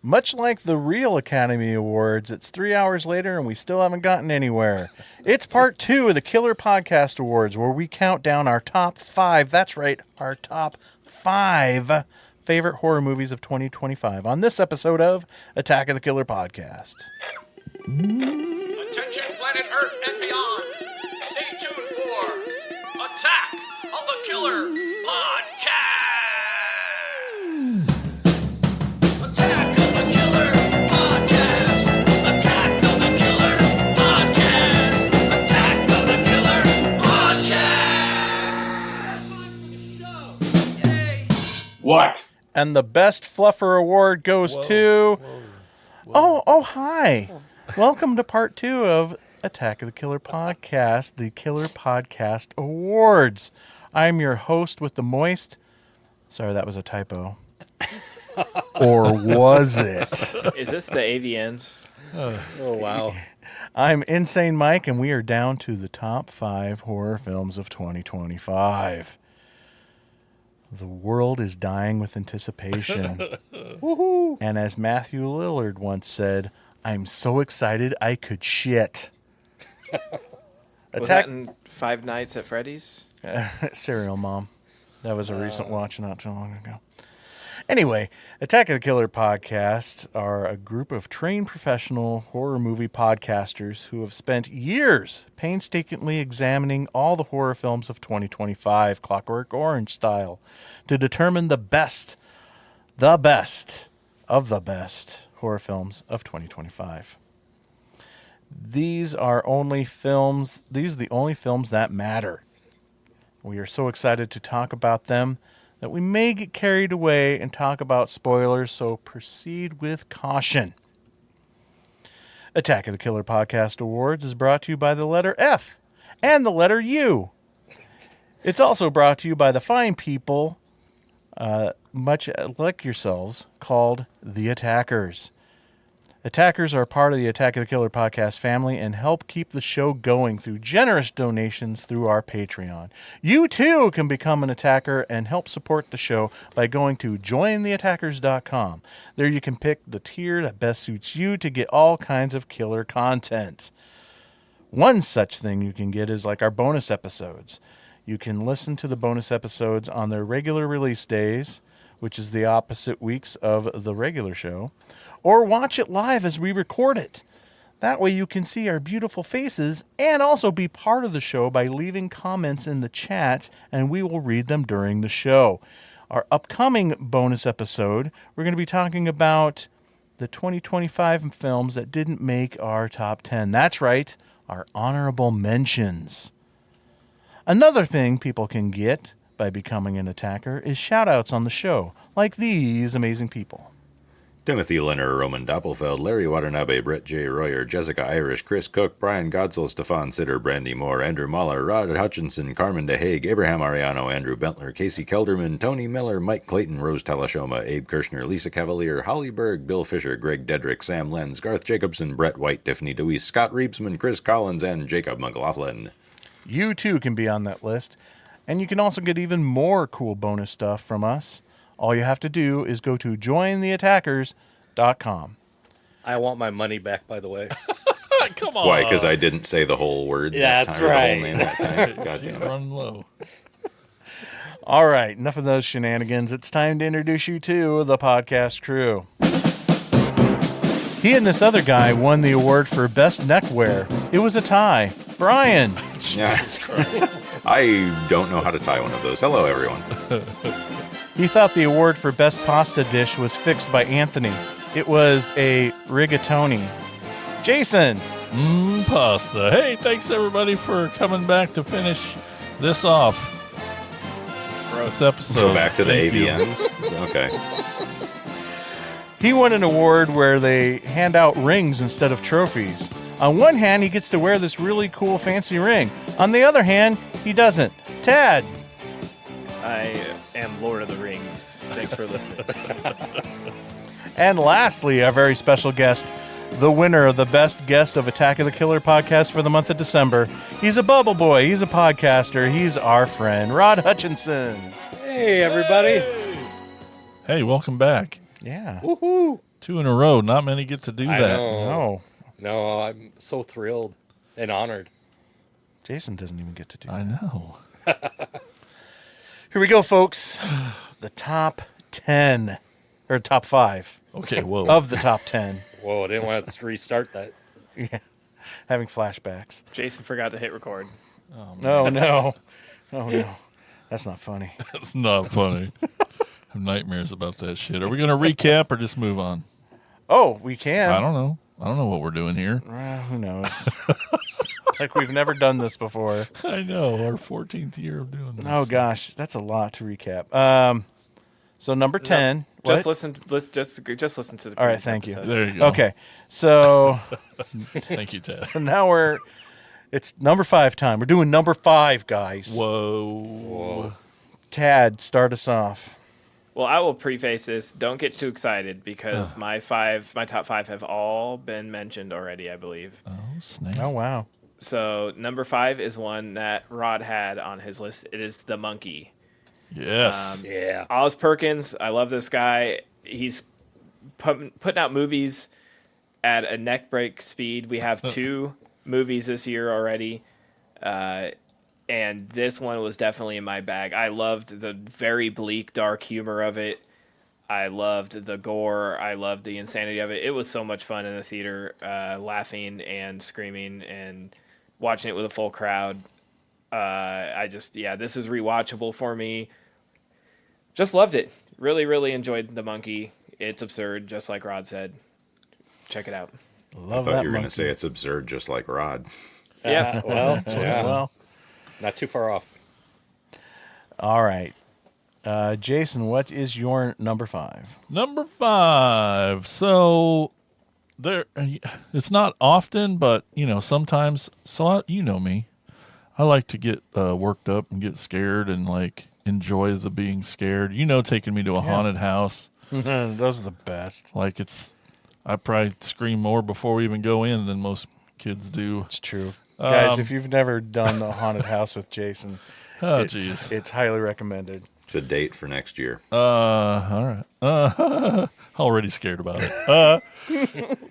Much like the real Academy Awards, it's 3 hours later and we still haven't gotten anywhere. It's part 2 of the Killer Podcast Awards, where we count down our top 5, that's right, our top 5 favorite horror movies of 2025 on this episode of Attack of the Killer Podcast. Attention planet Earth and beyond. Stay tuned for Attack of the Killer Podcast. Attack of the Killer Podcast. Attack of the Killer Podcast. Attack of the Killer Podcast. That's time for the show. Yay. What? And the Best Fluffer Award goes to... Oh, hi. Welcome to part 2 of Attack of the Killer Podcast, the Killer Podcast Awards. I'm your host with the moist... Sorry, that was a typo. Or was it? Is this the AVNs? Oh, wow. I'm Insane Mike, and we are down to the top 5 horror films of 2025. The world is dying with anticipation. Woohoo! And as Matthew Lillard once said, I'm so excited I could shit. Was that in Five Nights at Freddy's? Serial Mom. That was a recent watch not too long ago. Anyway, Attack of the Killer Podcast are a group of trained professional horror movie podcasters who have spent years painstakingly examining all the horror films of 2025, Clockwork Orange style, to determine the best of the best horror films of 2025. These are the only films that matter. We are so excited to talk about them that we may get carried away and talk about spoilers, so proceed with caution. Attack of the Killer Podcast Awards is brought to you by the letter F and the letter U. It's also brought to you by the fine people, much like yourselves, called the Attackers. Attackers are part of the Attack of the Killer Podcast family and help keep the show going through generous donations through our Patreon. You too can become an attacker and help support the show by going to jointheattackers.com. There you can pick the tier that best suits you to get all kinds of killer content. One such thing you can get is like our bonus episodes. You can listen to the bonus episodes on their regular release days, which is the opposite weeks of the regular show, or watch it live as we record it. That way you can see our beautiful faces and also be part of the show by leaving comments in the chat, and we will read them during the show. Our upcoming bonus episode, we're going to be talking about the 2025 films that didn't make our top 10. That's right, our honorable mentions. Another thing people can get by becoming an attacker is shout-outs on the show, like these amazing people. Timothy Lenner, Roman Doppelfeld, Larry Watanabe, Brett J. Royer, Jessica Irish, Chris Cook, Brian Godsell, Stefan Sitter, Brandy Moore, Andrew Mahler, Rod Hutchinson, Carmen DeHague, Abraham Ariano, Andrew Bentler, Casey Kelderman, Tony Miller, Mike Clayton, Rose Talashoma, Abe Kirshner, Lisa Cavalier, Holly Berg, Bill Fisher, Greg Dedrick, Sam Lenz, Garth Jacobson, Brett White, Tiffany DeWeese, Scott Reebsman, Chris Collins, and Jacob McLaughlin. You too can be on that list, and you can also get even more cool bonus stuff from us. All you have to do is go to jointheattackers.com. I want my money back, by the way. Come on. Why? Because I didn't say the whole word Yeah, that that's time, or the right. whole name that time. God damn it. Run low. All right, enough of those shenanigans. It's time to introduce you to the podcast crew. He and this other guy won the award for Best Neckwear. It was a tie. Brian. Yeah. I don't know how to tie one of those. Hello, everyone. He thought the award for Best Pasta Dish was fixed by Anthony. It was a rigatoni. Jason. Pasta. Hey, thanks everybody for coming back to finish this off. This episode. So back to the Thank you. AVNs. Okay. He won an award where they hand out rings instead of trophies. On one hand, he gets to wear this really cool fancy ring. On the other hand, he doesn't. Tad. I am Lord of the Rings. Thanks for listening. And lastly, our very special guest, the winner of the best guest of Attack of the Killer podcast for the month of December. He's a bubble boy. He's a podcaster. He's our friend, Rod Hutchinson. Hey, everybody. Hey, welcome back. Yeah. Woohoo! 2 in a row. Not many get to do I that. know. No. No, I'm so thrilled and honored. Jason doesn't even get to do I that. know. Here we go, folks. The top 10. Or top 5 Okay, whoa. of the top 10. Whoa, I didn't want to restart that. Yeah. Having flashbacks. Jason forgot to hit record. Oh, no. Oh, no. That's not funny. That's not funny. I have nightmares about that shit. Are we going to recap or just move on? Oh, we can. I don't know. I don't know what we're doing here. Who knows? It's like we've never done this before. I know. Our 14th year of doing this. Oh, gosh. That's a lot to recap. So number 10. Just what? listen. Just listen to the. All right, previous thank you. episode. There you go. Okay. So Thank you, Tess. now it's number 5 time. We're doing number 5, guys. Whoa. Tad, start us off. Well, I will preface this. Don't get too excited because my top 5 have all been mentioned already, I believe. Oh, snap. Oh, wow. So number 5 is one that Rod had on his list. It is The Monkey. Yes. Yeah. Oz Perkins, I love this guy. He's putting out movies at a neck break speed. We have 2 movies this year already, and this one was definitely in my bag. I loved the very bleak, dark humor of it. I loved the gore. I loved the insanity of it. It was so much fun in the theater, laughing and screaming and watching it with a full crowd. This is rewatchable for me. Just loved it. Really, really enjoyed The Monkey. It's absurd, just like Rod said. Check it out. Love I that thought you were going to monkey. say it's absurd, just like Rod. Yeah. Well, yeah. Well, Not too far off. all right. Jason, what is your number 5? Number 5. So there, it's not often, but sometimes. So you know me, I like to get worked up and get scared and like enjoy the being scared. Taking me to a haunted house. Those are the best. Like I probably scream more before we even go in than most kids do. It's true. Guys, Um, if you've never done the haunted house with Jason, Oh, jeez. it's highly recommended. It's a date for next year. All right. Already scared about it.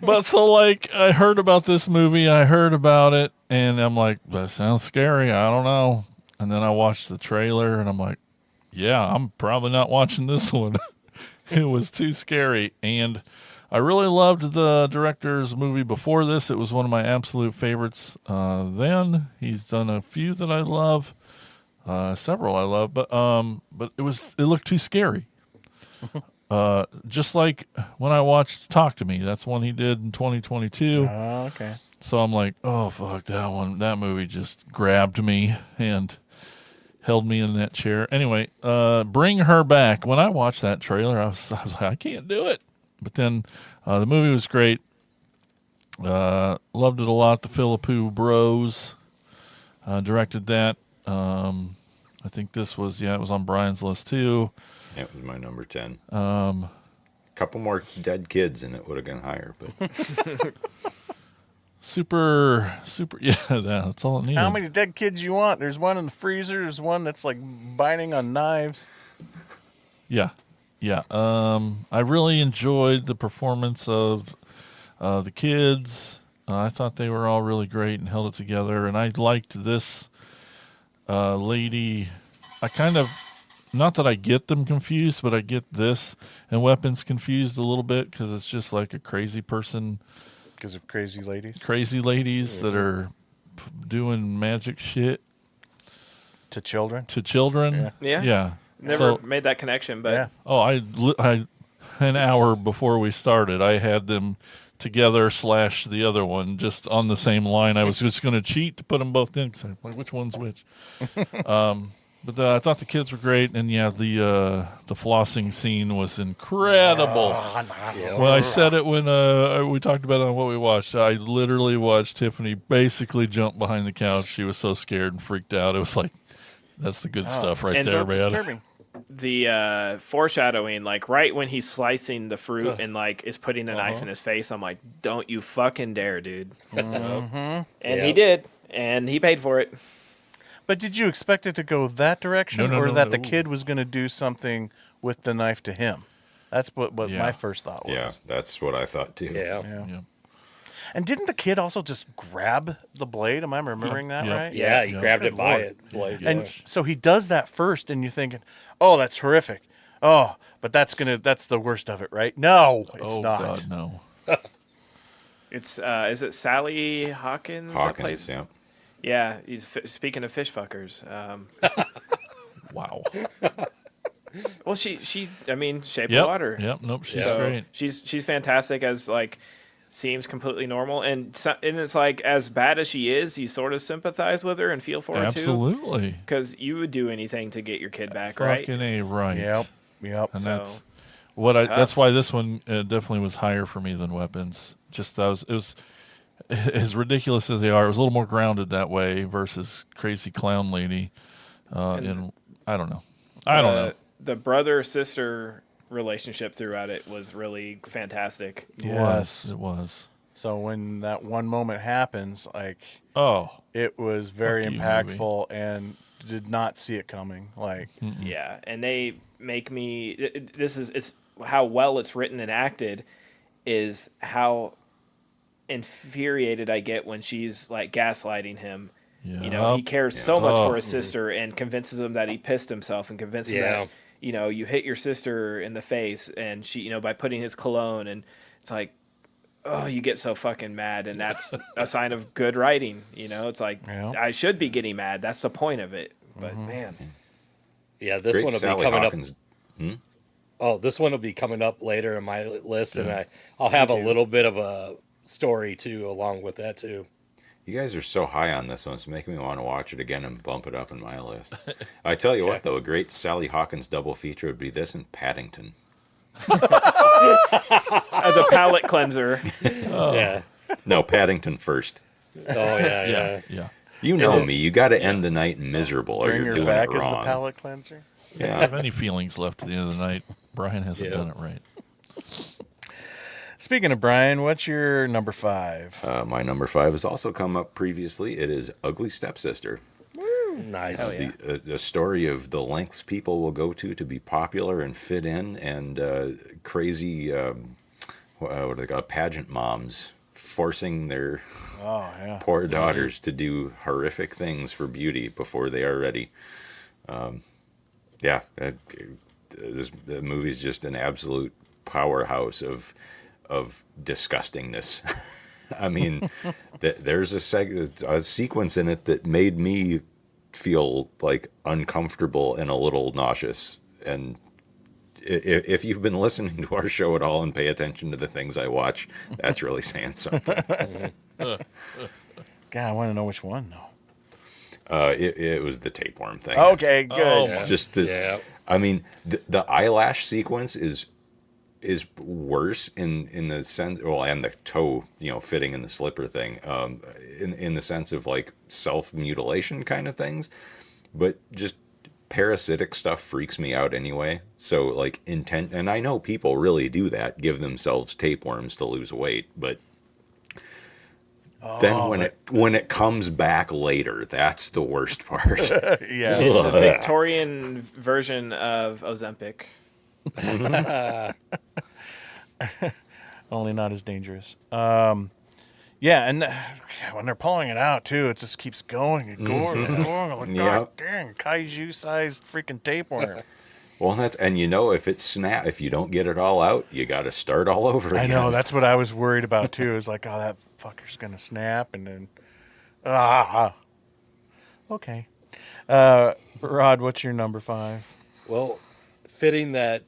But so like I heard about this movie, I heard about it, and I'm like, that sounds scary. I don't know. And then I watched the trailer, and I'm like, yeah, I'm probably not watching this one. It was too scary. And I really loved the director's movie before this. It was one of my absolute favorites then. He's done a few that I love. Several I love, but it looked too scary. Just like when I watched Talk to Me, that's one he did in 2022. Oh, okay. So I'm like, oh fuck, that movie just grabbed me and held me in that chair. Anyway, Bring Her Back. When I watched that trailer, I was like, I can't do it. But then the movie was great. Loved it a lot. The Philippou Bros directed that. I think this was, it was on Brian's list too. That was my number 10. Couple more dead kids and it would have gone higher, but Super, yeah, that's all it needed. How many dead kids you want? There's one in the freezer. There's one that's like biting on knives. Yeah. I really enjoyed the performance of the kids. I thought they were all really great and held it together. And I liked this lady. I kind of, not that I get them confused, but I get this and Weapons confused a little bit because it's just like a crazy person. Because of crazy ladies. Crazy ladies that are doing magic shit To children. to children. Yeah. Never So- made that connection, but Yeah. Oh, I an hour before we started, I had them together / the other one just on the same line. I was just going to cheat to put them both in because I'm like, which one's which? But I thought the kids were great, and the flossing scene was incredible. When I said it when we talked about it on what we watched, I literally watched Tiffany basically jump behind the couch. She was so scared and freaked out. It was like, that's the good stuff right And there, so man. Disturbing. the foreshadowing, like right when he's slicing the fruit and like is putting a knife in his face, I'm like, don't you fucking dare, dude. And he did, and he paid for it. But did you expect it to go that direction, No, or that the no. kid was going to do something with the knife to him? That's what Yeah. my first thought was. Yeah, that's what I thought too. Yeah. Yeah. And didn't the kid also just grab the blade? Am I remembering that Yep. right? Yeah, he Yeah. grabbed Good it by Lord. it. Blade, And yeah. so he does that first, and you're thinking, "Oh, that's horrific." Oh, but that's the worst of it, right? No, it's Oh not. God, no. It's is it Sally Hawkins? that Hawkins, plays? yeah. Yeah, he's speaking of fish fuckers. Wow. Well, she I mean, Shape Yep. of Water. Yep. Nope. She's So great. she's fantastic as like seems completely normal, and it's like as bad as she is, you sort of sympathize with her and feel for her too, Absolutely. because you would do anything to get your kid back, right? Fucking A right. Yep. And So, that's what I. tough. That's why this one definitely was higher for me than Weapons. Just it was as ridiculous as they are. It was a little more grounded that way versus Crazy Clown Lady. And I don't know. I don't know. The brother sister relationship throughout it was really fantastic. Yes. It was. So when that one moment happens, like Oh. it was very Fuck you, impactful, and did not see it coming. Like, Yeah, and they make me. It's how well it's written and acted, is how infuriated I get when she's like gaslighting him. Yeah. You know, he cares so much Oh. for his sister and convinces him that he pissed himself and convinces him Yeah. that, you know, you hit your sister in the face and she, you know, by putting his cologne, and it's like, oh, you get so fucking mad, and that's a sign of good writing. You know, it's like Yeah. I should be getting mad. That's the point of it. But man, Yeah, this Great one will Sally be coming Hawkins. up. Oh, this one will be coming up later in my list, and I'll have a little bit of a story too along with that too. You guys are so high on this one, it's making me want to watch it again and bump it up in my list. I tell you what, though, a great Sally Hawkins double feature would be this and Paddington. as a palate cleanser, Yeah. No, Paddington first. Oh yeah, yeah. Yeah. You know me. You got to end the night miserable, or bring you're her doing back it as the wrong. palate cleanser. If I have any feelings left at the end of the night, Brian hasn't Yeah. done it right. Speaking of Brian, what's your number 5? My number 5 has also come up previously. It is Ugly Stepsister. Nice. Hell yeah. The story of the lengths people will go to be popular and fit in, and crazy what do they call it? Pageant moms forcing their Oh yeah. poor daughters to do horrific things for beauty before they are ready. The movie's just an absolute powerhouse of disgustingness. I mean, there's a sequence in it that made me feel like uncomfortable and a little nauseous. And if you've been listening to our show at all and pay attention to the things I watch, that's really saying something. God, I want to know which one though. It was the tapeworm thing. Okay, good. Oh, Yeah. Just the, Yeah. I mean, the eyelash sequence is worse in the sense, well, and the toe, fitting in the slipper thing, in the sense of like self mutilation kind of things, but just parasitic stuff freaks me out anyway. So like intent, and I know people really do that, give themselves tapeworms to lose weight, but then when it comes back later, that's the worst part. Yeah. it's a Victorian version of Ozempic. Only not as dangerous. Yeah, and when they're pulling it out too, it just keeps going and going and going. I'm like, God Yep. dang, kaiju-sized freaking tapeworm. Well, if you don't get it all out, you got to start all over I again. know, that's what I was worried about too. Is like, oh, that fucker's gonna snap, and then Okay. Rod, what's your number 5? Well, fitting that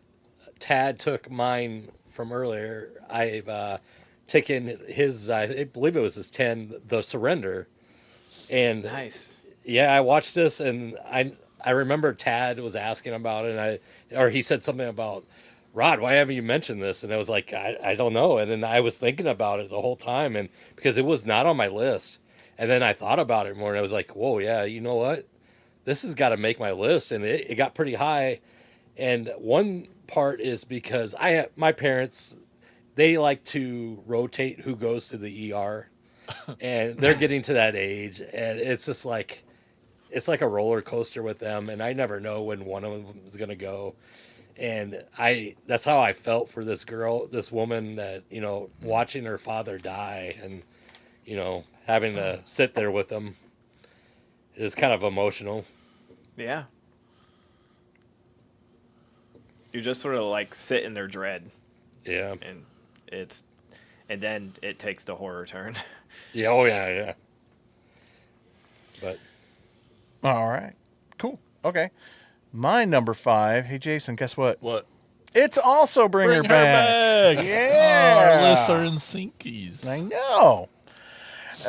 Tad took mine from earlier, I've taken his, I believe it was his 10, The Surrender. And Nice. yeah, I watched this and I remember Tad was asking about it, and he said something about, Rod, why haven't you mentioned this? And I was like, I don't know. And then I was thinking about it the whole time, and because it was not on my list. And then I thought about it more, and I was like, whoa, yeah, you know what? This has got to make my list. And it got pretty high. And one part is because my parents, they like to rotate who goes to the ER. And they're getting to that age, and it's just like, it's like a roller coaster with them, and I never know when one of them is going to go. And that's how I felt for this girl, this woman that, watching her father die and, having to sit there with him is kind of emotional. Yeah. You just sort of like sit in their dread, Yeah. and then it takes the horror turn. Yeah. Oh, yeah. Yeah. But All right. Cool. Okay. My number 5. Hey, Jason, guess what? What? It's also Bring Her Back. Yeah. Our lists are in synkies. I know.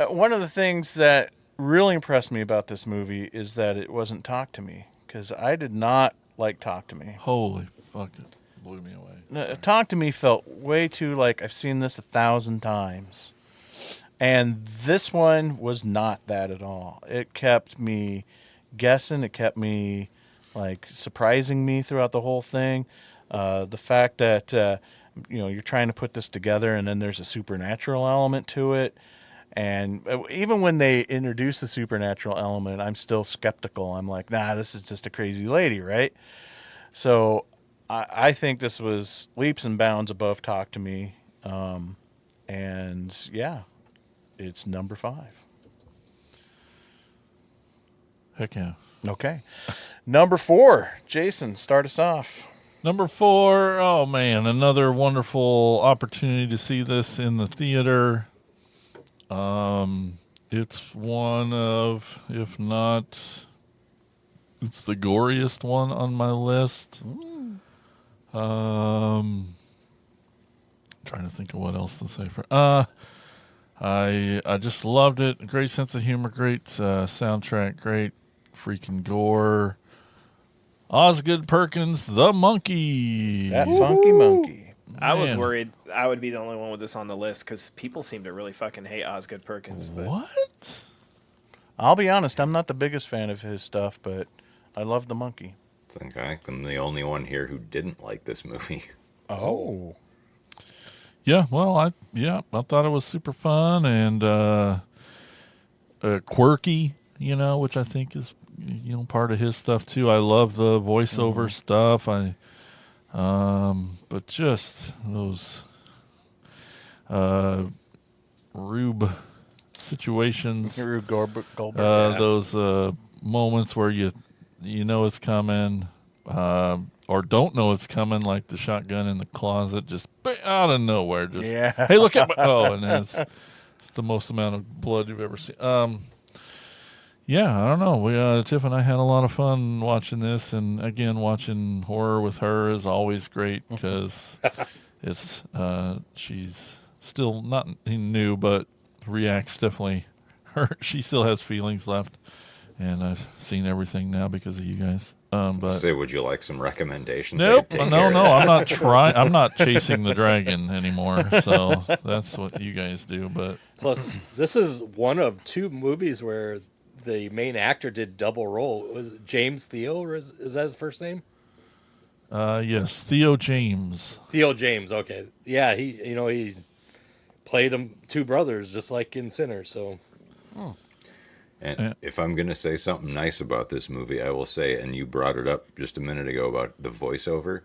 One of the things that really impressed me about this movie is that it wasn't Talk to Me, because I did not like Talk to Me. Holy fuck, it blew me away. No, Talk to Me felt way too like I've seen this 1,000 times. And this one was not that at all. It kept me guessing. It kept me like surprising me throughout the whole thing. The fact that you're trying to put this together, and then there's a supernatural element to it. And even when they introduce the supernatural element, I'm still skeptical. I'm like, nah, this is just a crazy lady, right? So I think this was leaps and bounds above Talk to Me. And yeah, it's number 5. Heck yeah. Okay. Number 4, Jason, start us off. Number 4, oh man, another wonderful opportunity to see this in the theater. It's one of, if not, it's the goriest one on my list. Trying to think of what else to say for. I just loved it. Great sense of humor, great soundtrack, great freaking gore. Osgood Perkins, the monkey. That funky monkey. I was Man. worried I would be the only one with this on the list because people seem to really fucking hate Osgood Perkins. But What? I'll be honest, I'm not the biggest fan of his stuff, but I love the monkey. I think I'm the only one here who didn't like this movie. Oh. Yeah, well, I thought it was super fun and quirky, which I think is part of his stuff too. I love the voiceover stuff. But just those Rube situations, Rube Goldberg. those moments where you know it's coming, or don't know it's coming, like the shotgun in the closet, just out of nowhere. Just hey, look at my and it's the most amount of blood you've ever seen. Yeah, I don't know. We Tiff and I had a lot of fun watching this, and again, watching horror with her is always great because it's she's still not new, but reacts differently. She still has feelings left, and I've seen everything now because of you guys. But Say, would you like some recommendations? nope, I could take no, care of no, that? I'm not trying. I'm not chasing the dragon anymore. So that's what you guys do. But plus, this is one of 2 movies where the main actor did double role. Was it James Theo, or is that his first name? yes, Theo James. Theo James. Okay, yeah, he played him 2 brothers, just like in Sinner. So, And if I'm going to say something nice about this movie, I will say, and you brought it up just a minute ago about the voiceover,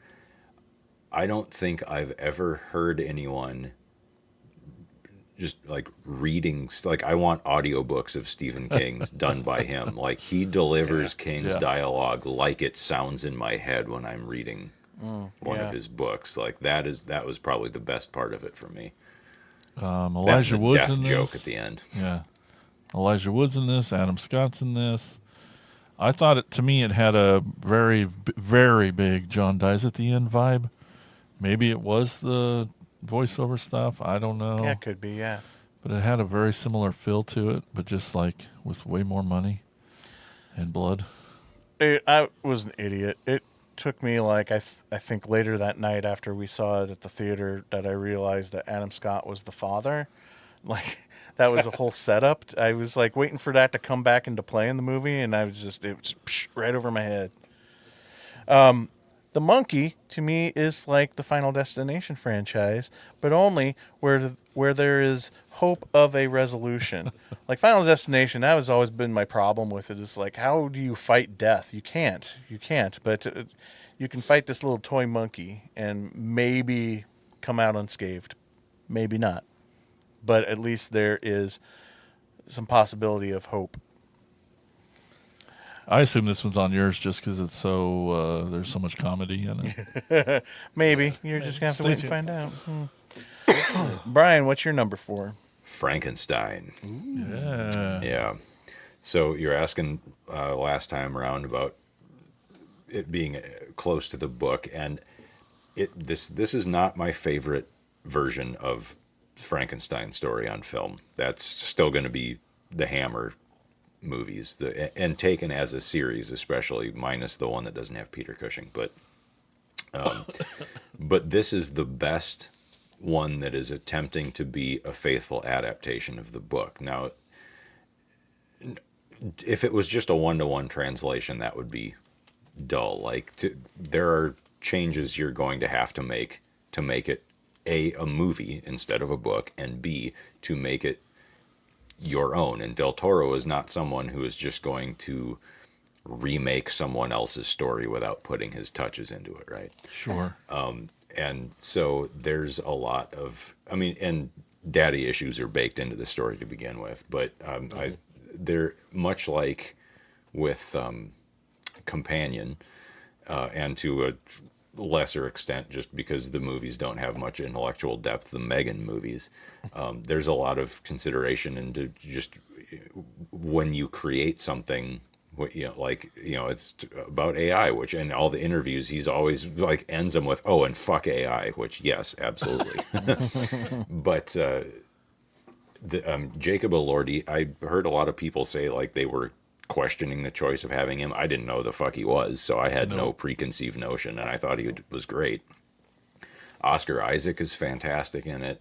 I don't think I've ever heard anyone just like reading, like I want audiobooks of Stephen King's done by him. Like he delivers King's dialogue like it sounds in my head when I'm reading one of his books. Like that was probably the best part of it for me. Elijah That and the Wood's death in joke this. at the end. Yeah, Elijah Wood's in this. Adam Scott's in this. I thought to me it had a very, very big John dies at the end vibe. Maybe it was the voiceover stuff. I don't know. Yeah, it could be, yeah. But it had a very similar feel to it, but just like with way more money and blood. I was an idiot. It took me like I think later that night after we saw it at the theater that I realized that Adam Scott was the father. Like that was a whole setup. I was like waiting for that to come back into play in the movie, and it was right over my head. The monkey to me is like the Final Destination franchise, but only where there is hope of a resolution. Like Final Destination, that has always been my problem with it. Is like, how do you fight death? You can't. But you can fight this little toy monkey and maybe come out unscathed, maybe not, but at least there is some possibility of hope. I assume this one's on yours just because it's so there's so much comedy in it. Maybe you're just gonna have to Stay wait and tuned. find out. Brian, what's your number 4? Frankenstein. Yeah. Yeah. So you're asking last time around about it being close to the book, and this is not my favorite version of Frankenstein story on film. That's still going to be the Hammer movies, and taken as a series, especially minus the one that doesn't have Peter Cushing. But this is the best one that is attempting to be a faithful adaptation of the book. Now, if it was just a one-to-one translation, that would be dull. There are changes you're going to have to make it a movie instead of a book, and B, to make it your own. And Del Toro is not someone who is just going to remake someone else's story without putting his touches into it, right? Sure. And so there's a lot of, and daddy issues are baked into the story to begin with, but they're much like with Companion, and to a lesser extent, just because the movies don't have much intellectual depth, the Megan movies, there's a lot of consideration into just when you create something. It's about AI, which in all the interviews he's always ends them with, "Oh, and fuck AI," which yes, absolutely. But Jacob Elordi, I heard a lot of people say they were questioning the choice of having him. I didn't know the fuck he was, so I had no preconceived notion, and I thought he was great. Oscar Isaac is fantastic in it.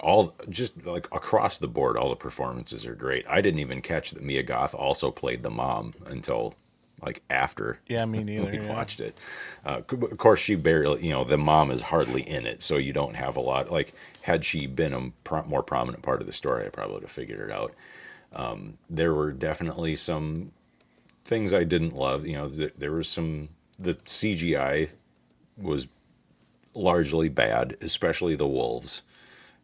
All just across the board, all the performances are great. I didn't even catch that Mia Goth also played the mom until after Me neither. we watched it. Of course, she barely, the mom is hardly in it, so you don't have a lot. Had she been a more prominent part of the story, I probably would have figured it out. There were definitely some things I didn't love. There was the CGI was largely bad, especially the wolves.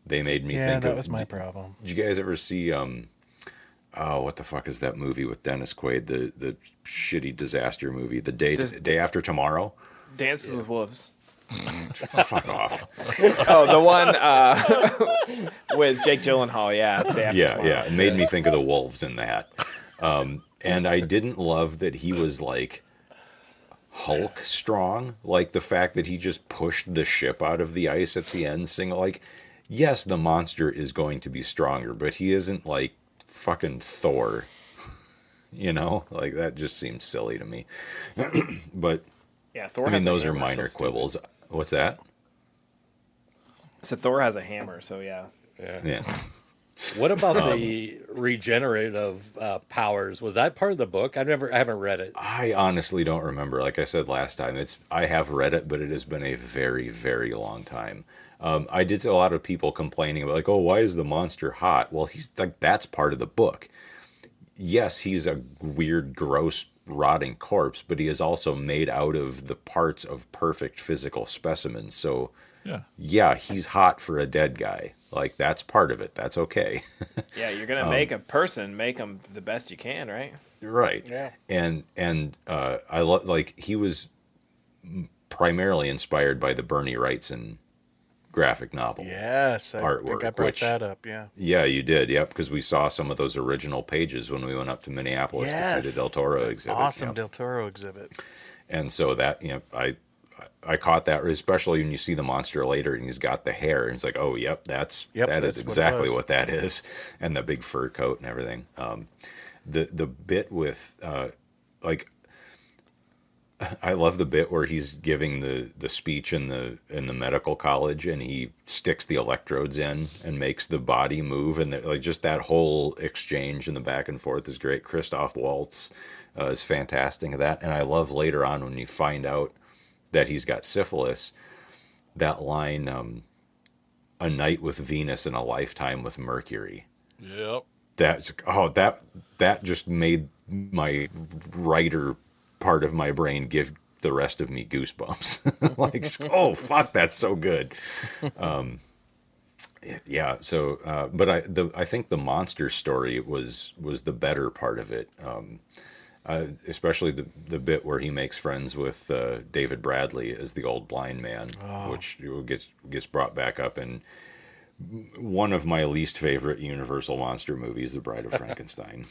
They made me think that was my problem. Did you guys ever see what the fuck is that movie with Dennis Quaid, the shitty disaster movie, The Day After Tomorrow? Dances with Wolves. Fuck off. Oh, the one with Jake Gyllenhaal. Yeah. Day After Tomorrow. Yeah. It made me think of the wolves in that. And I didn't love that he was Hulk strong. The fact that he just pushed the ship out of the ice at the end, yes, the monster is going to be stronger, but he isn't fucking Thor. That just seems silly to me. But Yeah, Thor has a those are hammer, minor so quibbles. What's that? So Thor has a hammer, so yeah. Yeah. What about the regenerative powers? Was that part of the book? I haven't read it. I honestly don't remember. Like I said last time, I have read it, but it has been a very, very long time. I did see a lot of people complaining about oh, why is the monster hot? Well, he's that's part of the book. Yes, he's a weird, gross, rotting corpse, but he is also made out of the parts of perfect physical specimens. So yeah, he's hot for a dead guy. That's part of it. That's okay. Yeah, you're gonna make a person, make them the best you can, right? Right. Yeah. And I love he was primarily inspired by the Bernie Wrightson graphic novel. Yes, I Artwork, think I brought which- that up. Yeah. Yeah, you did. Yep, because we saw some of those original pages when we went up to Minneapolis to see the Del Toro exhibit. Awesome Yep. Del Toro exhibit. And so that I caught that, especially when you see the monster later and he's got the hair and it's oh, yep, that is that's what it exactly was. what that is, and the big fur coat and everything. The bit with I love the bit where he's giving the speech in the medical college and he sticks the electrodes in and makes the body move, and just that whole exchange and the back and forth is great. Christoph Waltz is fantastic at that, and I love later on when you find out that he's got syphilis, that line, "A night with Venus and a lifetime with Mercury." Yep. That just made my writer part of my brain give the rest of me goosebumps. Like, oh fuck, that's so good. Yeah. So, but I think the monster story was the better part of it. Especially the bit where he makes friends with David Bradley as the old blind man, which gets brought back up in one of my least favorite Universal monster movies, The Bride of Frankenstein.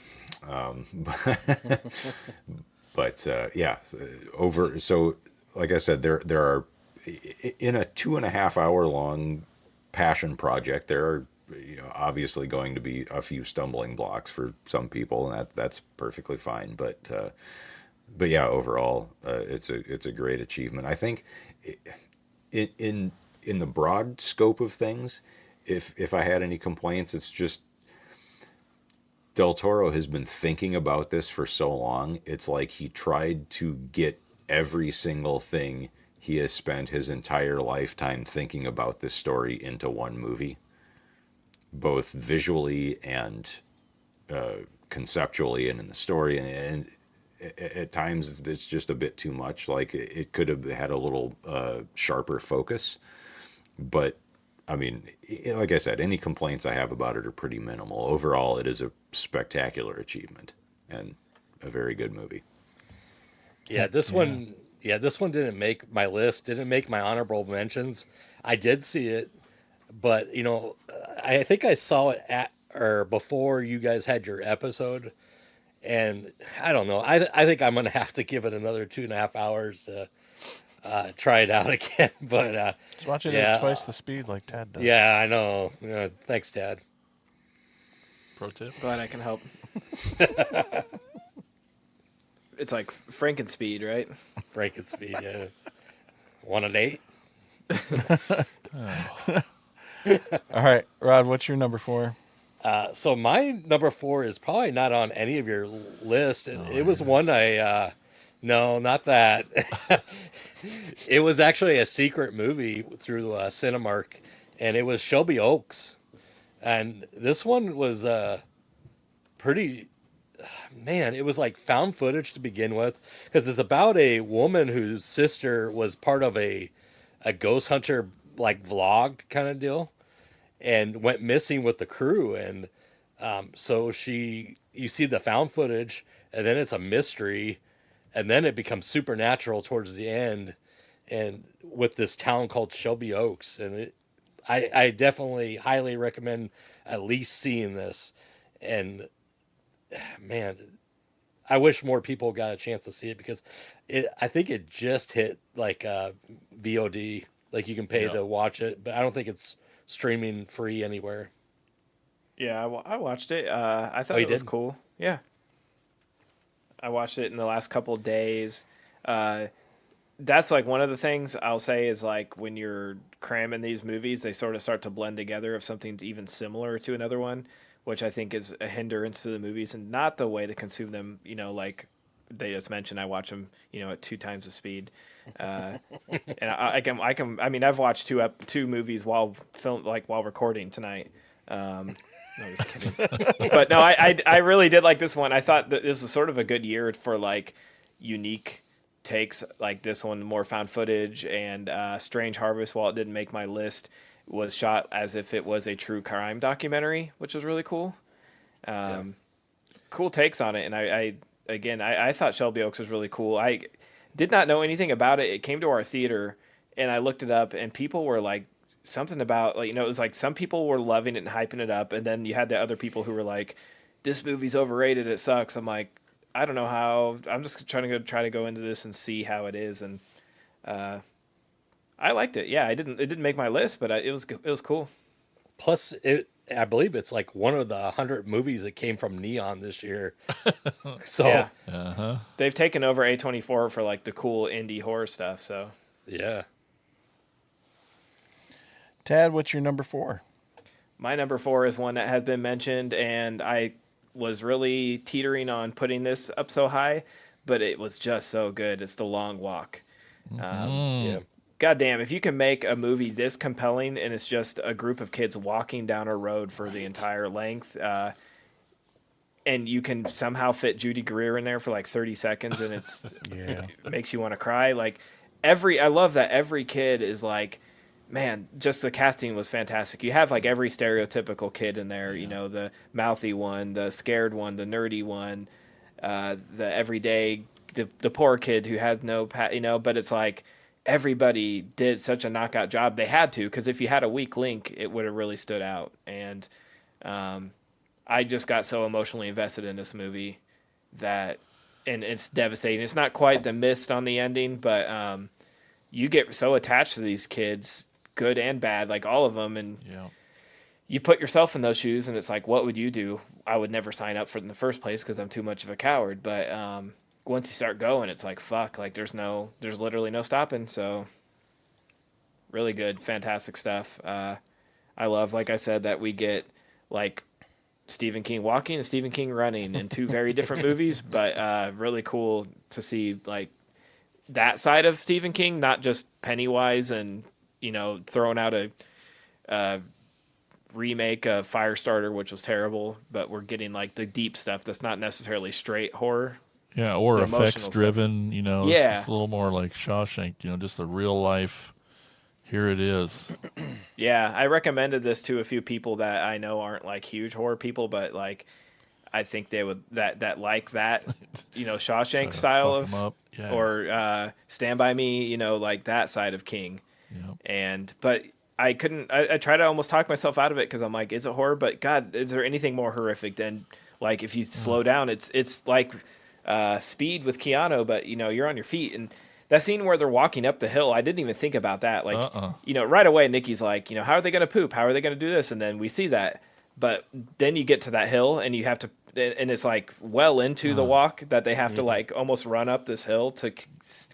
But yeah, over. So, like I said, there are in a 2.5 hour long passion project. There are obviously going to be a few stumbling blocks for some people, and that's perfectly fine. But yeah, overall, it's a great achievement. I think in the broad scope of things, if I had any complaints, it's just Del Toro has been thinking about this for so long. It's like he tried to get every single thing he has spent his entire lifetime thinking about this story into one movie, both visually and conceptually and in the story. And at times it's just a bit too much. Like it could have had a little sharper focus. But I mean, like I said, any complaints I have about it are pretty minimal. Overall, it is a spectacular achievement and a very good movie. Yeah, this one didn't make my list, didn't make my honorable mentions. I did see it, but I think I saw it at or before you guys had your episode, and I don't know. I think I'm gonna have to give it another 2.5 hours to try it out again. But Just watch it yeah, at twice the speed like Tad does. yeah, I know. Yeah, thanks, Dad. Pro tip. Glad I can help. It's like Frankenspeed, right? Breaking speed. Yeah, want a date? All right, Rod, what's your number 4? So my number 4 is probably not on any of your list. It was one no, not that. It was actually a secret movie through Cinemark, and it was Shelby Oaks. And this one was pretty, man, it was like found footage to begin with, because it's about a woman whose sister was part of a ghost hunter like vlog kind of deal, and went missing with the crew. And so you see the found footage, and then it's a mystery, and then it becomes supernatural towards the end, and with this town called Shelby Oaks. And I definitely highly recommend at least seeing this. And man, I wish more people got a chance to see it, because I think it just hit like VOD, like you can pay to watch it, but I don't think it's streaming free anywhere. Yeah, I watched it. I thought you it was did? cool. Yeah. I watched it in the last couple of days. That's like one of the things I'll say is, like, when you're cramming these movies, they sort of start to blend together if something's even similar to another one, which I think is a hindrance to the movies and not the way to consume them. Like they just mentioned, I watch them, at 2 times the speed. And I mean, I've watched two movies while recording tonight. No, just kidding. But no, I really did like this one. I thought that this was sort of a good year for like unique takes like this one, more found footage, and Strange Harvest, while it didn't make my list, was shot as if it was a true crime documentary, which was really cool. Cool takes on it. And I thought Shelby Oaks was really cool. I did not know anything about it. It came to our theater and I looked it up, and people were like, something about, like, it was like some people were loving it and hyping it up, and then you had the other people who were like, this movie's overrated, it sucks. I'm like, I don't know how. I'm just trying to go into this and see how it is, and I liked it. Yeah, it didn't make my list, but it was cool. Plus, I believe it's like one of the 100 movies that came from Neon this year. So yeah. They've taken over A24 for like the cool indie horror stuff. So yeah. Tad, what's your number 4? My number 4 is one that has been mentioned, and I was really teetering on putting this up so high, but it was just so good. It's The Long Walk. Yeah. God damn, if you can make a movie this compelling and it's just a group of kids walking down a road for the entire length, and you can somehow fit Judy Greer in there for like 30 seconds, and Yeah. it makes you want to cry. Like I love that every kid is like, man, just the casting was fantastic. You have like every stereotypical kid in there, you know, the mouthy one, the scared one, the nerdy one, the everyday, the poor kid who had no, you know, but it's like everybody did such a knockout job. They had to, because if you had a weak link, it would have really stood out. And I just got so emotionally invested in this movie that, and it's devastating. It's not quite the Mist on the ending, but you get so attached to these kids, good and bad, like all of them, and Yeah. you put yourself in those shoes, and it's like, what would you do? I would never sign up for it in the first place because I'm too much of a coward. But once you start going, it's like, fuck, like there's literally no stopping. So really good, fantastic stuff. I love, like I said, that we get like Stephen King walking and Stephen King running in two very different movies, but really cool to see like that side of Stephen King, not just Pennywise and, you know, throwing out a remake of Firestarter, which was terrible, but we're getting like the deep stuff that's not necessarily straight horror. Yeah, or The effects emotional driven, you know, Yeah. it's a little more like Shawshank, you know, just the real life. Here it is. Yeah, I recommended this to a few people that I know aren't like huge horror people, but like I think they would that like that, you know, Try Shawshank to style fuck 'em of up. Yeah. or Stand By Me, you know, like that side of King. Yeah. But I couldn't. I tried to almost talk myself out of it because I'm like, is it horror? But God, is there anything more horrific than like if you slow down? It's like Speed with Keanu, but you know you're on your feet, and that scene where they're walking up the hill, I didn't even think about that. Like you know, right away Nikki's like, you know, how are they going to poop? How are they going to do this? And then we see that, but then you get to that hill and you have to, and it's like well into the walk that they have to like almost run up this hill to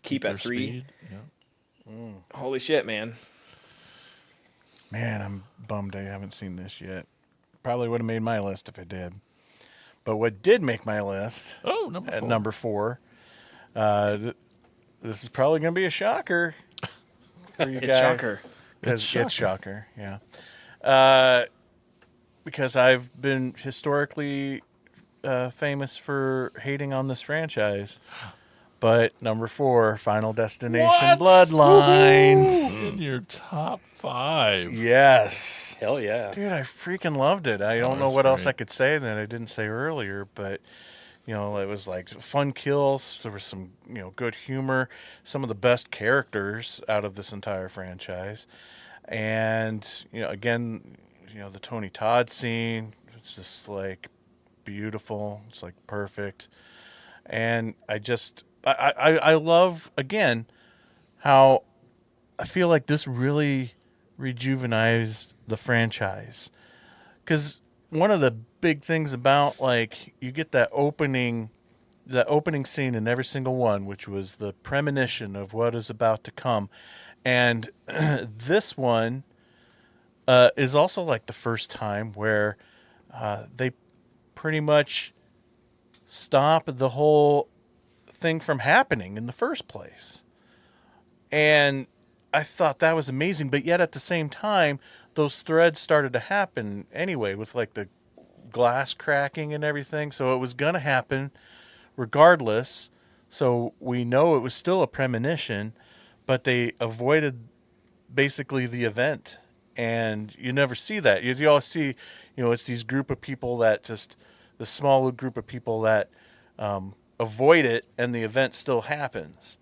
keep Their at 3. speed. Yeah. Holy shit, man. Man, I'm bummed I haven't seen this yet. Probably would have made my list if I did. But what did make my list Oh, number at 4. number 4, this is probably going to be a shocker for you It's guys. shocker. Because It's it's shocker, yeah. Because I've been historically famous for hating on this franchise. But number 4, Final Destination What? Bloodlines. In your top 5. Yes. Hell yeah. Dude, I freaking loved it. I don't know that's what else great. I could say that I didn't say earlier, but you know, it was like fun kills. There was some, you know, good humor, some of the best characters out of this entire franchise. And, you know, again, you know, the Tony Todd scene, it's just like beautiful. It's like perfect. And I love, again, how I feel like this really rejuvenized the franchise. Because one of the big things about, like, you get that opening scene in every single one, which was the premonition of what is about to come. And this one is also like the first time where they pretty much stop the whole thing from happening in the first place. And I thought that was amazing, but yet at the same time, those threads started to happen anyway with like the glass cracking and everything. So it was going to happen regardless. So we know it was still a premonition, but they avoided basically the event. And you never see that. You always see, you know, it's these group of people that just, the small group of people that avoid it, and the event still happens.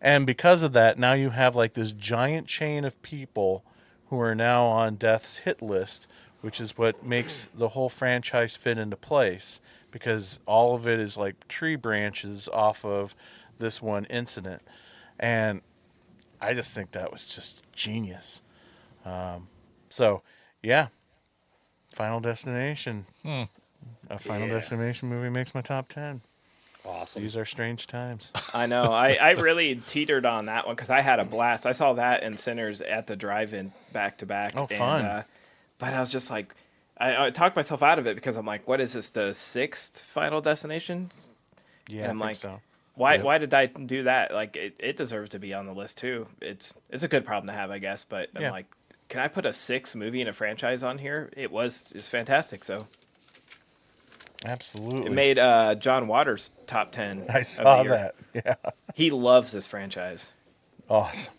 And because of that, now you have like this giant chain of people who are now on death's hit list, which is what makes the whole franchise fit into place, because all of it is like tree branches off of this one incident. And I just think that was just genius. So, yeah, Final Destination. A Final Destination movie makes my top 10. Awesome. These are strange times. I know. I really teetered on that one because I had a blast. I saw that and Sinners at the drive-in back to back. Oh, fun. And, but I was just like, I talked myself out of it because I'm like, what is this, the 6th Final Destination? Yeah, And I I'm think like, so. why did I do that? Like, it deserves to be on the list too. It's a good problem to have, I guess. But I'm Yeah. like, can I put a 6th movie in a franchise on here? It's fantastic. So Absolutely. It made John Waters' top 10. I of saw the year. that. Yeah. He loves this franchise. Awesome.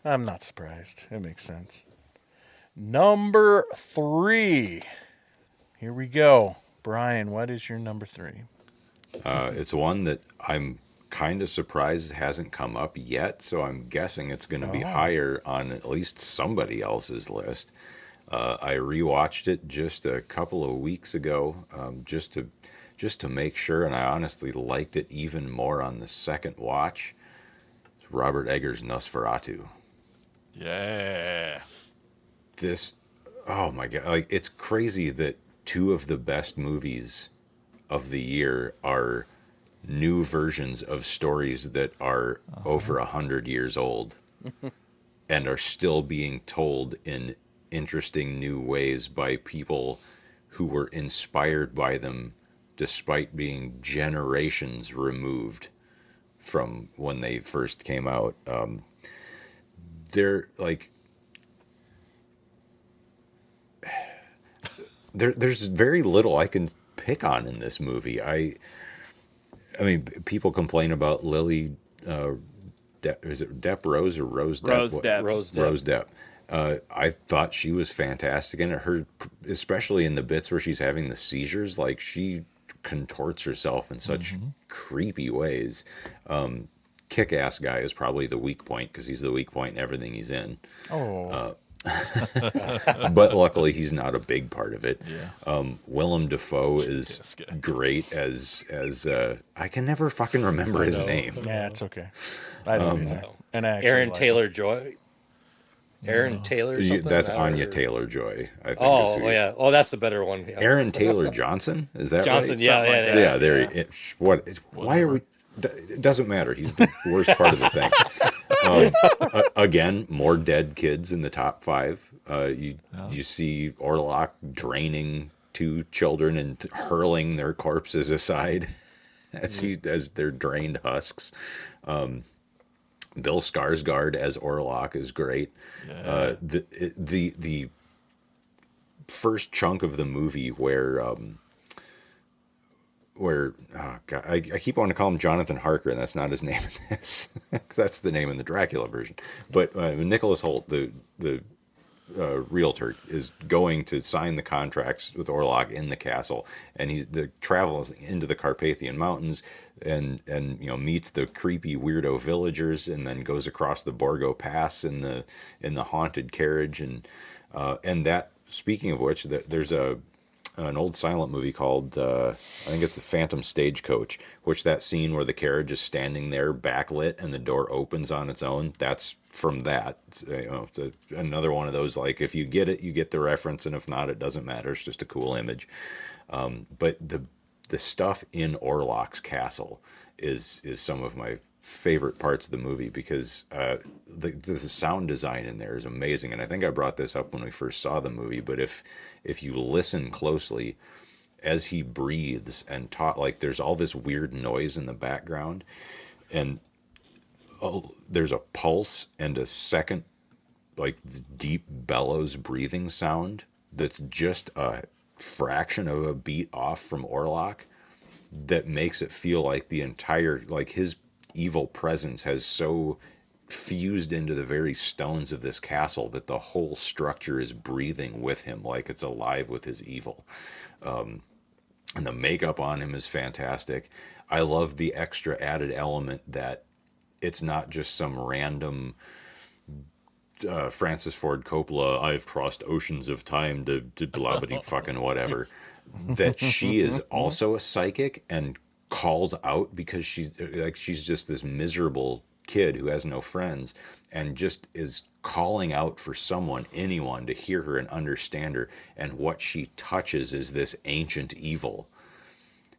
I'm not surprised. It makes sense. Number 3. Here we go. Brian, what is your number 3? It's one that I'm kind of surprised hasn't come up yet, so I'm guessing it's going to be higher on at least somebody else's list. I rewatched it just a couple of weeks ago, just to make sure, and I honestly liked it even more on the second watch. It's Robert Eggers' Nosferatu. Yeah. Oh my god, like, it's crazy that 2 of the best movies of the year are new versions of stories that are over 100 years old and are still being told in interesting new ways by people who were inspired by them despite being generations removed from when they first came out. They're like, there's very little I can pick on in this movie. I mean, people complain about Lily. Is it Depp Rose or Rose Depp? Rose Depp. Rose Depp. I thought she was fantastic in it. Her, especially in the bits where she's having the seizures, like, she contorts herself in such creepy ways. Kick-ass guy is probably the weak point because he's the weak point in everything he's in. But luckily he's not a big part of it. Willem Dafoe is great as I can never fucking remember his name. Yeah, it's okay. I don't either. And I actually Aaron like Taylor Joy. Aaron Taylor. Something? That's Or- Anya Taylor Joy, I think. Oh, is who- yeah. Oh, that's the better one. Yeah. Aaron Taylor Johnson, is that Johnson. right? Yeah, Something yeah, like yeah. Yeah, there. Why are we? It doesn't matter. He's the worst part of the thing. Again, more dead kids in the top 5. You see Orlok draining 2 children and hurling their corpses aside as they're drained husks. Bill Skarsgård as Orlok is great. The first chunk of the movie where God, I keep wanting to call him Jonathan Harker, and that's not his name in this. That's the name in the Dracula version. But Nicholas Hoult, the realtor, is going to sign the contracts with Orlok in the castle, and he travels into the Carpathian Mountains and meets the creepy weirdo villagers, and then goes across the Borgo Pass in the haunted carriage, and that. Speaking of which, there's an old silent movie called I think it's The Phantom Stagecoach, which that scene where the carriage is standing there backlit and the door opens on its own, that's from that. It's another one of those, like, if you get it, you get the reference, and if not, it doesn't matter. It's just a cool image. But the stuff in Orlok's castle is some of my favorite parts of the movie, because the sound design in there is amazing. And I think I brought this up when we first saw the movie, but if you listen closely as he breathes and talk, like, there's all this weird noise in the background, and there's a pulse and a second, like, deep bellows breathing sound that's just a fraction of a beat off from Orlok, that makes it feel like the entire, like, his evil presence has so fused into the very stones of this castle that the whole structure is breathing with him, like it's alive with his evil. And the makeup on him is fantastic. I love the extra added element that it's not just some random Francis Ford Coppola, I've crossed oceans of time to blah blah fucking whatever, that she is also a psychic and calls out because she's just this miserable kid who has no friends, and just is calling out for anyone to hear her and understand her, and what she touches is this ancient evil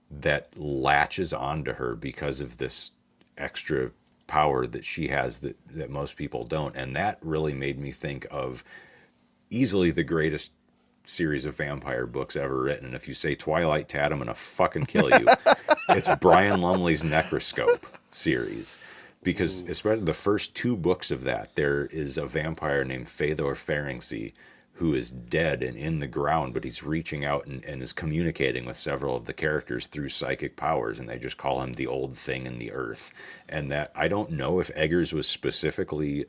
that latches onto her because of this extra power that she has that most people don't. And that really made me think of easily the greatest series of vampire books ever written. If you say Twilight Tad, I'm gonna fucking kill you. It's Brian Lumley's Necroscope series, because especially the first 2 books of that, there is a vampire named Fëdor Ferenczi who is dead and in the ground, but he's reaching out and is communicating with several of the characters through psychic powers, and they just call him the old thing in the earth. And that, I don't know if Eggers was specifically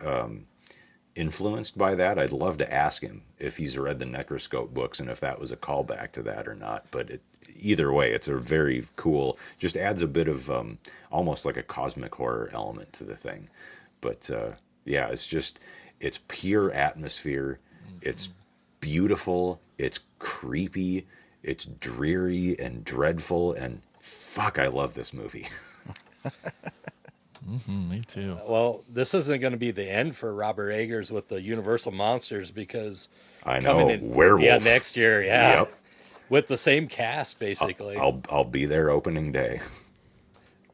influenced by that. I'd love to ask him if he's read the Necroscope books and if that was a callback to that or not. But either way, it's a very cool, just adds a bit of almost like a cosmic horror element to the thing. But yeah, it's pure atmosphere. It's beautiful. It's creepy. It's dreary and dreadful. And fuck, I love this movie. Me too. Well, this isn't going to be the end for Robert Eggers with the Universal Monsters, because I know, coming in Werewolf. Yeah, next year, yeah. Yep. With the same cast, basically. I'll be there opening day.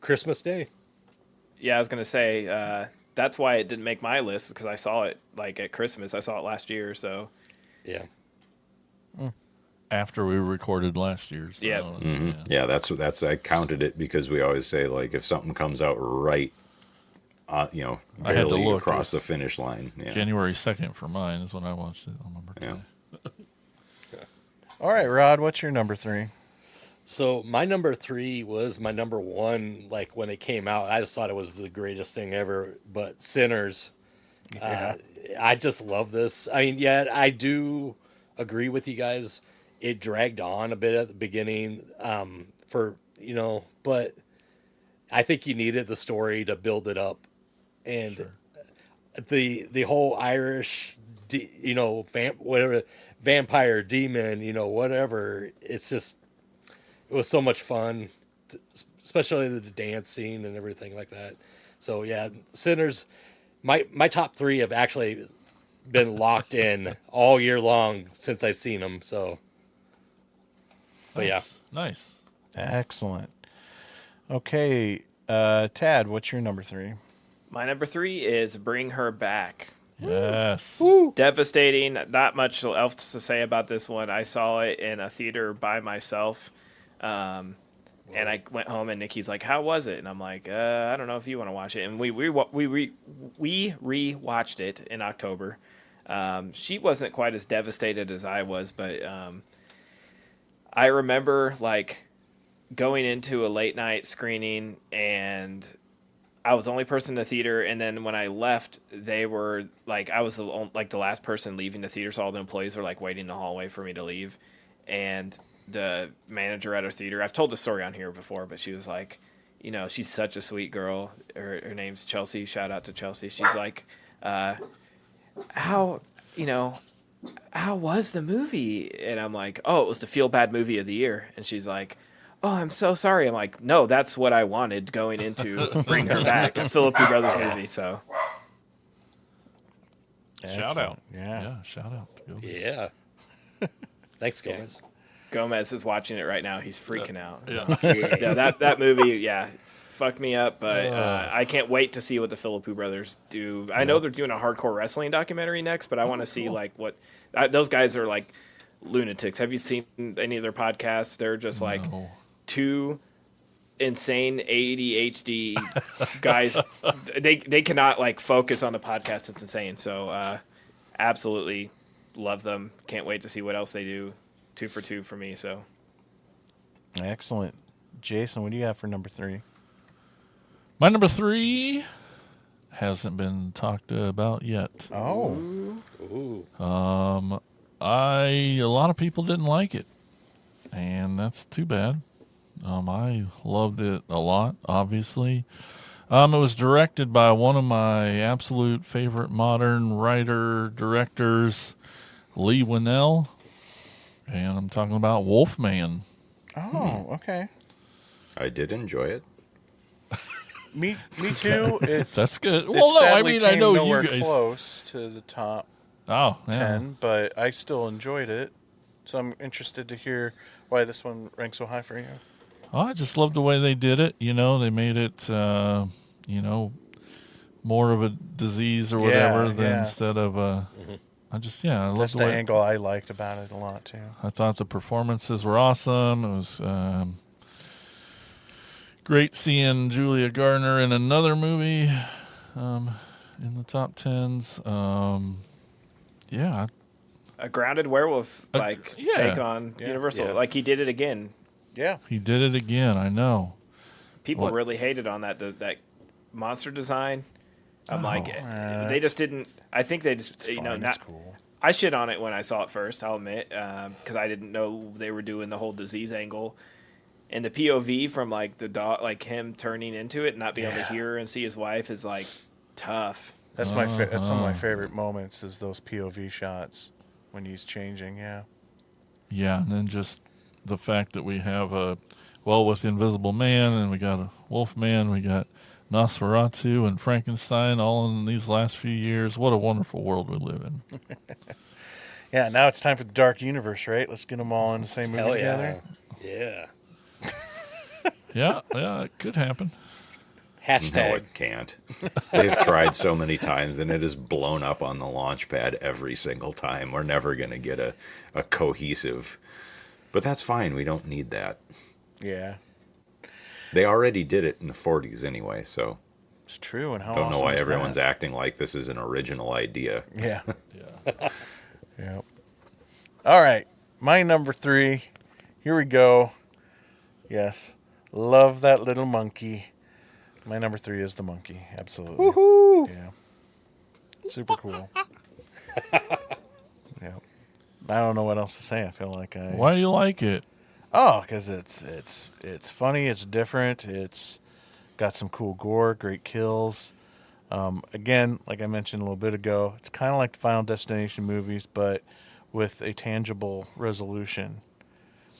Christmas Day. Yeah, I was gonna say that's why it didn't make my list, because I saw it like at Christmas. I saw it last year, so Yeah. After we recorded last year's. So, Yep. Yeah, that's I counted it because we always say, like, if something comes out right, I had to barely look. across It's the finish line. Yeah. January 2nd for mine is when I watched it on my birthday. Yeah. All right, Rod, what's your number 3? So my number 3 was my number 1. Like when it came out, I just thought it was the greatest thing ever. But Sinners, Yeah. I just love this. I mean, yeah, I do agree with you guys. It dragged on a bit at the beginning, but I think you needed the story to build it up, and Sure. the whole Irish, vampire demon, whatever. It's just, it was so much fun, especially the dance scene and everything like that. So yeah, Sinners, my top 3 have actually been locked in all year long since I've seen them. So, but yeah. Nice. Excellent. Okay, Tad, what's your number 3? my number 3 is Bring Her Back. Yes. Devastating. Not much else to say about this one. I saw it in a theater by myself. And I went home and Nikki's like, "How was it?" And I'm like, "I don't know if you want to watch it." And we rewatched it in October. She wasn't quite as devastated as I was, but I remember like going into a late night screening and I was the only person in the theater, and then when I left, they were like, I was the last person leaving the theater, so all the employees were like waiting in the hallway for me to leave. And the manager at our theater, I've told the story on here before, but she was like, she's such a sweet girl. Her name's Chelsea. Shout out to Chelsea. She's like, how was the movie? And I'm like, oh, it was the feel bad movie of the year. And she's like, oh, I'm so sorry. I'm like, no, that's what I wanted going into Bring Her Back, a Philip Brothers movie. So Shout out. Yeah. Shout out. To Gomez. Yeah. Thanks, Gomez. Gomez is watching it right now. He's freaking out. Yeah. Yeah, that movie, fucked me up. But I can't wait to see what the Philippou brothers do. I know they're doing a hardcore wrestling documentary next, but I want to see like what those guys are like lunatics. Have you seen any of their podcasts? They're just like No. two insane ADHD guys. They cannot like focus on the podcast. It's insane. So absolutely love them. Can't wait to see what else they do. 2 for 2 for me. So Excellent. Jason, what do you have for number 3? My number 3 hasn't been talked about yet. Oh. Ooh. A lot of people didn't like it, and that's too bad. I loved it a lot, obviously. It was directed by one of my absolute favorite modern directors, Lee Winnell, and I'm talking about Wolfman. Oh, okay. I did enjoy it. Me too. That's good. It Well, no, I sadly mean, I came know nowhere you guys. close to the top Oh, yeah. 10, but I still enjoyed it. So I'm interested to hear why this one ranks so high for you. Oh, I just love the way they did it. They made it, more of a disease or whatever than instead of I love That's the the way. angle I liked about it a lot too. I thought the performances were awesome. It was great seeing Julia Gardner in another movie in the top 10s. a grounded werewolf yeah. take on Universal. Yeah. Like he did it again. Yeah. He did it again. I know. People What? really hated on that monster design. I'm like, they that's- just didn't. I think they just Fine, not. it's cool. I shit on it when I saw it first. I'll admit, because I didn't know they were doing the whole disease angle, and the POV from like the dog, like him turning into it, and not being able to hear and see his wife is like tough. That's that's some of my favorite moments is those POV shots when he's changing. Yeah. Yeah, and then just the fact that we have with the Invisible Man, and we got a Wolf Man, we got Nosferatu and Frankenstein all in these last few years. What a wonderful world we live in. Yeah. Now it's time for the Dark Universe, right? Let's get them all in the same movie Hell together. yeah. Yeah, it could happen. No, Hashtag. it can't. They've tried so many times, and it is blown up on the launch pad every single time. We're never going to get a cohesive... But that's fine. We don't need that. Yeah. They already did it in the 40s anyway, so It's true. And how don't know awesome why is everyone's that? acting like this is an original idea. Yeah. Yeah. Yeah. All right. My number 3. Here we go. Yes. Love that little monkey. My number 3 is the monkey. Absolutely. Woohoo! Yeah. Super cool. Yeah. I don't know what else to say. I feel like Why do you like it? Oh, because it's funny. It's different. It's got some cool gore, great kills. Again, like I mentioned a little bit ago, it's kind of like the Final Destination movies, but with a tangible resolution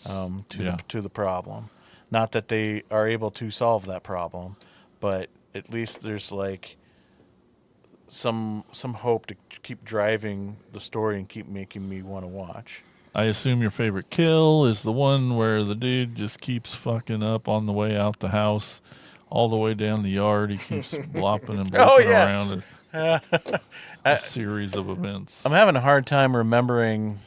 to the problem. Not that they are able to solve that problem, but at least there's like some hope to keep driving the story and keep making me want to watch. I assume your favorite kill is the one where the dude just keeps fucking up on the way out the house, all the way down the yard. He keeps blopping and blopping around a series of events. I'm having a hard time remembering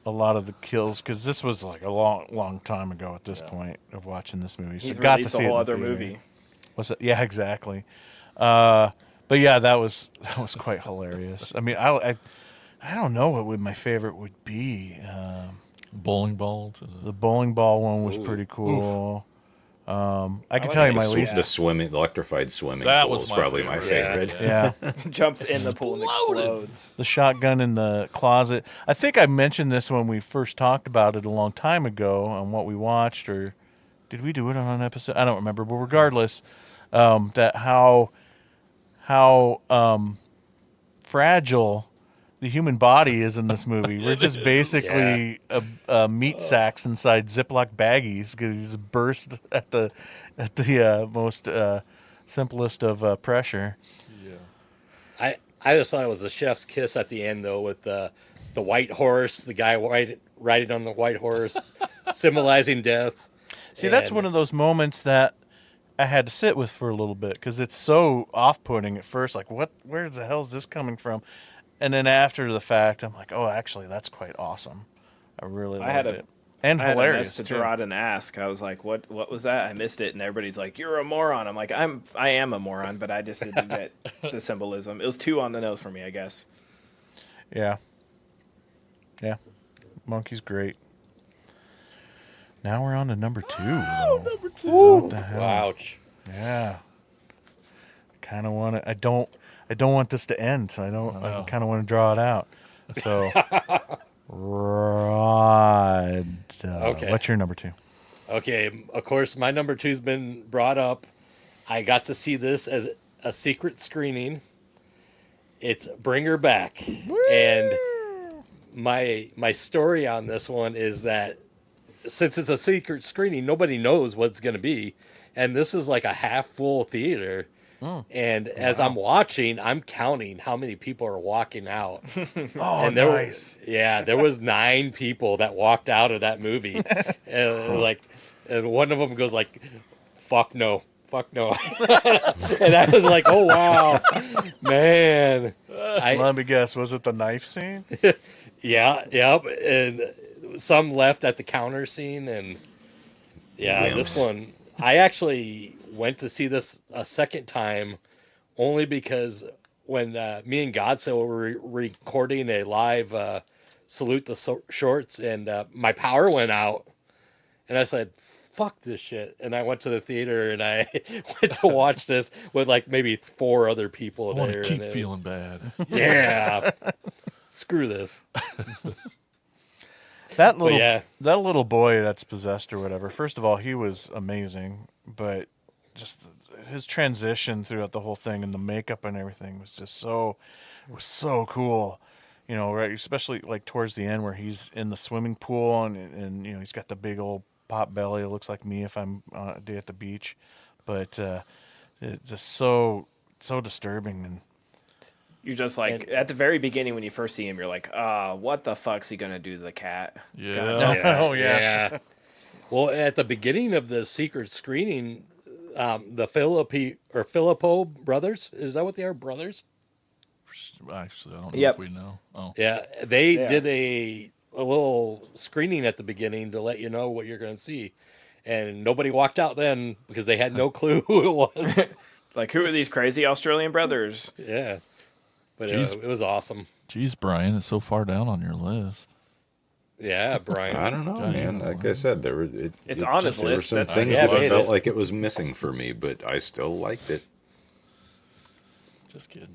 a lot of the kills because this was like a long time ago at this point of watching this movie. So He's got to released see a whole it in other the theater. movie. What's it? Yeah, exactly. But yeah, that was quite hilarious. I mean, I don't know what my favorite would be. Bowling ball. The bowling ball one was pretty cool. I can tell you my least. The electrified swimming That pool was is my probably my favorite. favorite. Yeah, Jumps in the pool and explodes. the shotgun in the closet. I think I mentioned this when we first talked about it a long time ago on what we watched, or did we do it on an episode? I don't remember. But regardless, that how fragile the human body is in this movie. We're just basically a meat sacks inside Ziploc baggies because he's burst at the most simplest of pressure. I just thought it was a chef's kiss at the end, though, with the white horse, the guy riding on the white horse, symbolizing death. See, that's And- one of those moments that I had to sit with for a little bit because it's so off-putting at first. Like, where the hell is this coming from? And then after the fact, I'm like, oh, actually, that's quite awesome. I really loved it. And I had a hilarious, mess to too. Gerard and ask. I was like, "What was that?" I missed it, and everybody's like, "You're a moron." I'm like, I am a moron, but I just didn't get the symbolism. It was too on the nose for me, I guess. Yeah. Yeah. Monkey's great. Now we're on to number 2. Though. Number 2. What the hell? Ouch. Yeah. Kind of want to. I don't want this to end, so I kind of want to draw it out. So, Rod, Okay. what's your number 2? Okay, of course, my number 2's been brought up. I got to see this as a secret screening. It's Bring Her Back. And my story on this one is that since it's a secret screening, nobody knows what it's going to be. And this is like a half full theater. And as I'm watching, I'm counting how many people are walking out. Oh, And there nice. there was 9 people that walked out of that movie. And one of them goes like, fuck no. And I was like, oh, wow, man. Let me guess. Was it the knife scene? Yeah. And some left at the counter scene. And yeah, this one, I actually went to see this a second time only because when me and Godzilla were recording a live salute the shorts, and my power went out, and I said, "Fuck this shit!" And I went to the theater and I went to watch this with like maybe 4 other people I want there. to keep and feeling bad. yeah, screw this. That little yeah. that little boy that's possessed or whatever. First of all, he was amazing, but just his transition throughout the whole thing and the makeup and everything was just so cool. You know, right? Especially like towards the end where he's in the swimming pool and you know he's got the big old pop belly. It looks like me if I'm on a day at the beach, but it's just so disturbing. And You're just like at the very beginning when you first see him, you're like, what the fuck's he gonna do to the cat? Yeah. Yeah, Oh, yeah. Well, at the beginning of the secret screening, the Filippo brothers, is that what they are, brothers? Actually, I don't know Yep. if we know. Oh, Yeah, they Yeah. did a little screening at the beginning to let you know what you're going to see. And nobody walked out then because they had no clue who it was. Like, who are these crazy Australian brothers? Yeah. But Jeez. it was awesome. geez, Brian, it's so far down on your list. Yeah, Brian. I don't know, God, man. you know, Like I said, there were It's on his there were list. some That's- things yeah, that I but felt it- like it was missing for me, but I still liked it. Just kidding.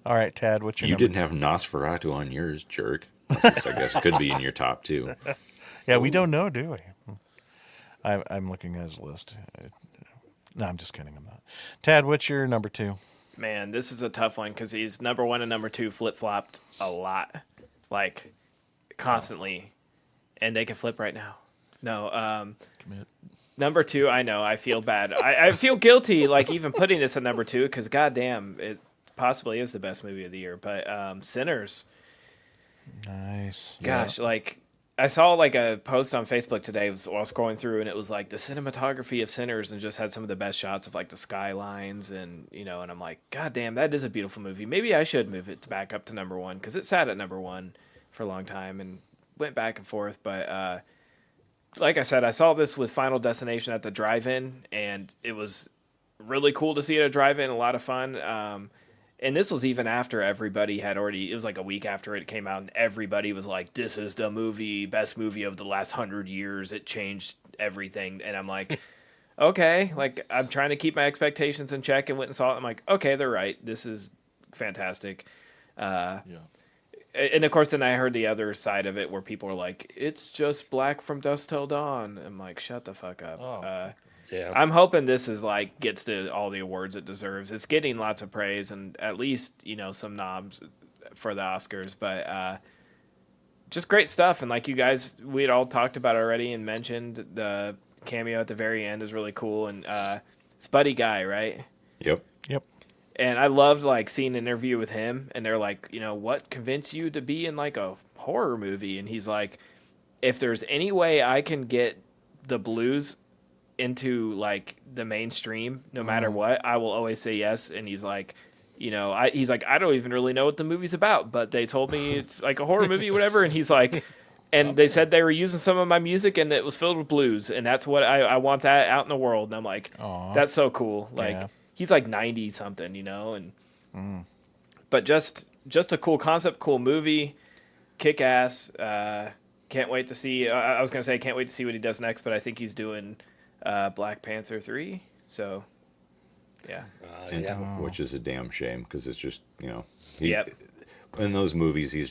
all right, Tad, what's your You number? didn't have Nosferatu on yours, jerk. Since I guess it could be in your top 2. Yeah, we don't know, do we? I'm looking at his list. No, I'm just kidding. I'm not. Tad, what's your number 2? Man, this is a tough one because he's number 1 and number 2 flip flopped a lot, like constantly, and they can flip right now. No, Commit. number 2, I know I feel bad. I feel guilty, like even putting this at number 2 because goddamn, it possibly is the best movie of the year. But Sinners, Nice. gosh, like I saw like a post on Facebook today while I was scrolling through, and it was like the cinematography of Sinners, and just had some of the best shots of like the skylines, and you know, and I'm like, God damn, that is a beautiful movie. Maybe I should move it back up to number 1 because it sat at number 1 for a long time and went back and forth. But like I said, I saw this with Final Destination at the drive-in, and it was really cool to see it at a drive-in. A lot of fun. And this was even after everybody had already, it was like a week after it came out, and everybody was like, this is the movie, best movie of the last 100 years. It changed everything. And I'm like, okay, like I'm trying to keep my expectations in check, and went and saw it. I'm like, okay, they're right. This is fantastic. Yeah. And of course, then I heard the other side of it where people are like, it's just Black from Dusk Till Dawn. I'm like, shut the fuck up. Oh. Yeah. I'm hoping this is like gets to all the awards it deserves. It's getting lots of praise and at least, you know, some knobs for the Oscars, but just great stuff. And like you guys, we had all talked about already and mentioned, the cameo at the very end is really cool. And it's Buddy Guy, right? Yep. Yep. And I loved like seeing an interview with him, and they're like, you know, what convinced you to be in like a horror movie? And he's like, if there's any way I can get the blues into like the mainstream, no matter what, I will always say yes. And he's like, you know, he's like, I don't even really know what the movie's about, but they told me it's like a horror movie, whatever. And he's like, and they said they were using some of my music and it was filled with blues, and that's what I want that out in the world. And I'm like, Aw. that's so cool. Like Yeah. he's like 90 something, you know, and but just a cool concept, cool movie, kick ass. Can't wait to see. I was gonna say can't wait to see what he does next, but I think he's doing Black Panther 3. So yeah, And, Yeah. which is a damn shame because it's just, you know, Yep. in those movies, his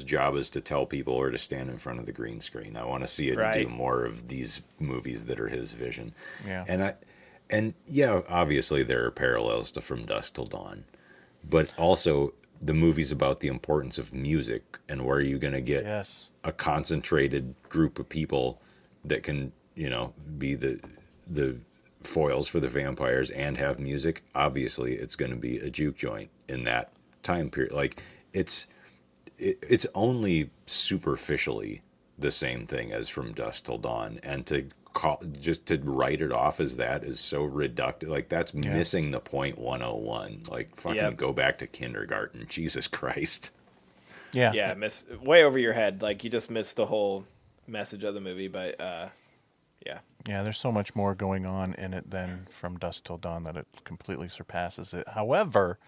job is to tell people or to stand in front of the green screen. I want to see it Right. do more of these movies that are his vision. Yeah. And yeah, obviously there are parallels to From Dusk Till Dawn, but also the movie's about the importance of music and where are you going to get Yes. a concentrated group of people that can, you know, be the foils for the vampires and have music. Obviously it's going to be a juke joint in that time period. Like it's only superficially the same thing as From Dusk Till Dawn, and to write it off as that is so reductive. Like that's missing the point 101. Like fucking Yep. go back to kindergarten. Jesus Christ. Yeah. yeah, miss way over your head. Like you just missed the whole message of the movie. But yeah, Yeah, there's so much more going on in it than From Dusk Till Dawn that it completely surpasses it. However,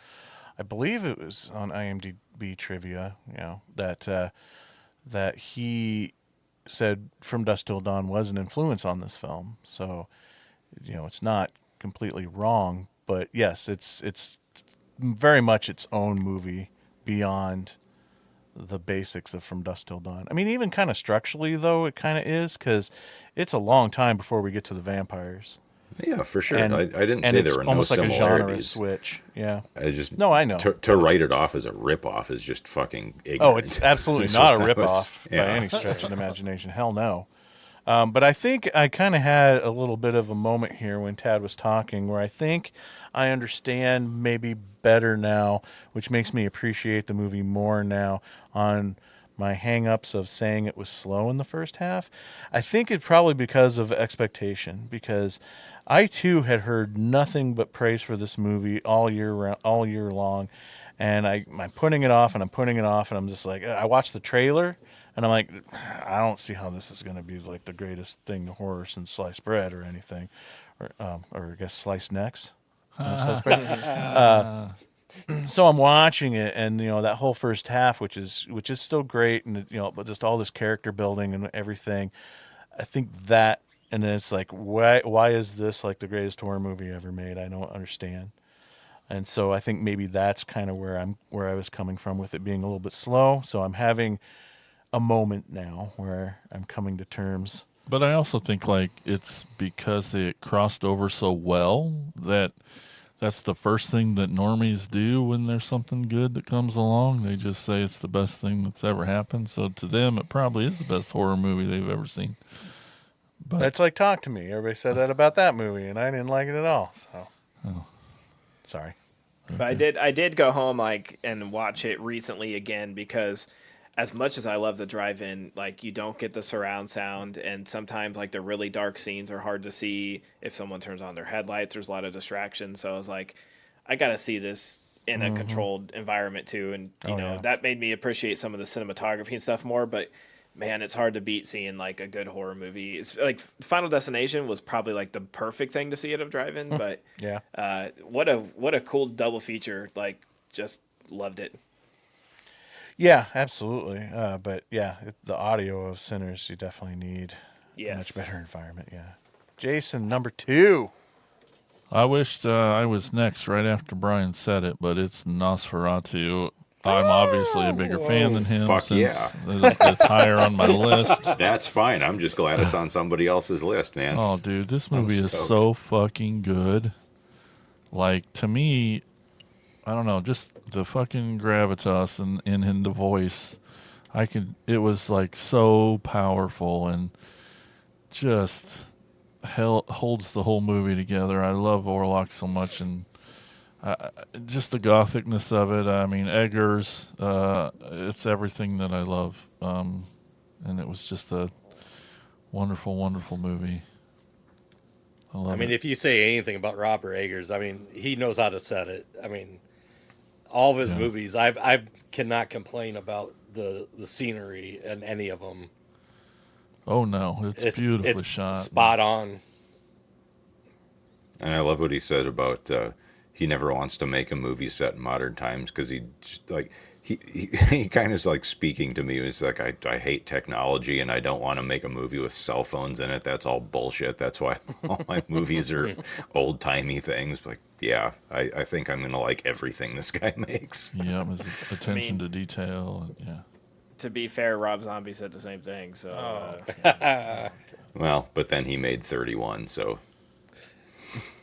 I believe it was on IMDb trivia, that he said From Dusk Till Dawn was an influence on this film. So, it's not completely wrong, but yes, it's very much its own movie beyond the basics of From Dusk Till Dawn. I mean, even kind of structurally, though, it kind of is, because it's a long time before we get to the vampires. Yeah, for sure. And, I didn't and say it's there were no almost like a genre similarities. switch. Yeah. I just No, I know. To write it off as a ripoff is just fucking ignorant. Oh, it's absolutely That's not a what I was- ripoff by yeah. any stretch of the imagination. Hell no. But I think I kind of had a little bit of a moment here when Tad was talking where I think I understand maybe better now, which makes me appreciate the movie more now on my hang-ups of saying it was slow in the first half. I think it's probably because of expectation, because I too had heard nothing but praise for this movie all year long, and I'm putting it off and I'm putting it off, and I'm just like, I watched the trailer and I'm like, I don't see how this is going to be like the greatest thing to horror since sliced bread or anything, or I guess sliced necks. Sliced bread. So I'm watching it, and that whole first half, which is still great, and but just all this character building and everything. I think that, and then it's like, why is this like the greatest horror movie ever made? I don't understand. And so I think maybe that's kind of where I was coming from with it being a little bit slow. So I'm having a moment now where I'm coming to terms. But I also think like it's because it crossed over so well that that's the first thing that normies do when there's something good that comes along. They just say it's the best thing that's ever happened. So to them, it probably is the best horror movie they've ever seen. But That's like Talk to Me. Everybody said that about that movie, and I didn't like it at all. So, sorry. But I did go home and watch it recently again, because as much as I love the drive-in, you don't get the surround sound, and sometimes the really dark scenes are hard to see if someone turns on their headlights. There's a lot of distractions, so I was like, I got to see this in a controlled environment too, and that made me appreciate some of the cinematography and stuff more. But man, it's hard to beat seeing a good horror movie. It's Final Destination was probably the perfect thing to see at a drive-in, but Yeah. what a cool double feature! Just loved it. Yeah, absolutely. But yeah, the audio of Sinners, you definitely need a much better environment. Yeah. Jason, number 2. I wished I was next right after Brian said it, but it's Nosferatu. I'm obviously a bigger fan than him Fuck since it's higher on my list. That's fine. I'm just glad it's on somebody else's list, man. Oh, dude, this I'm movie is stoked. so fucking good. To me, I don't know, just the fucking gravitas and the voice. It was so powerful and just holds the whole movie together. I love Orlok so much, and just the gothicness of it. I mean, Eggers, it's everything that I love. And it was just a wonderful, wonderful movie. I love it. If you say anything about Robert Eggers, he knows how to set it. All of his movies, I cannot complain about the scenery in any of them. Oh no, it's beautifully shot. Spot on. And I love what he said about he never wants to make a movie set in modern times, because he just he kind of is speaking to me. It's I hate technology and I don't want to make a movie with cell phones in it. That's all bullshit. That's why all my movies are old timey things. Yeah, I think I'm gonna like everything this guy makes. Yeah, his attention to detail. And, yeah. To be fair, Rob Zombie said the same thing. So Well, but then he made 31, so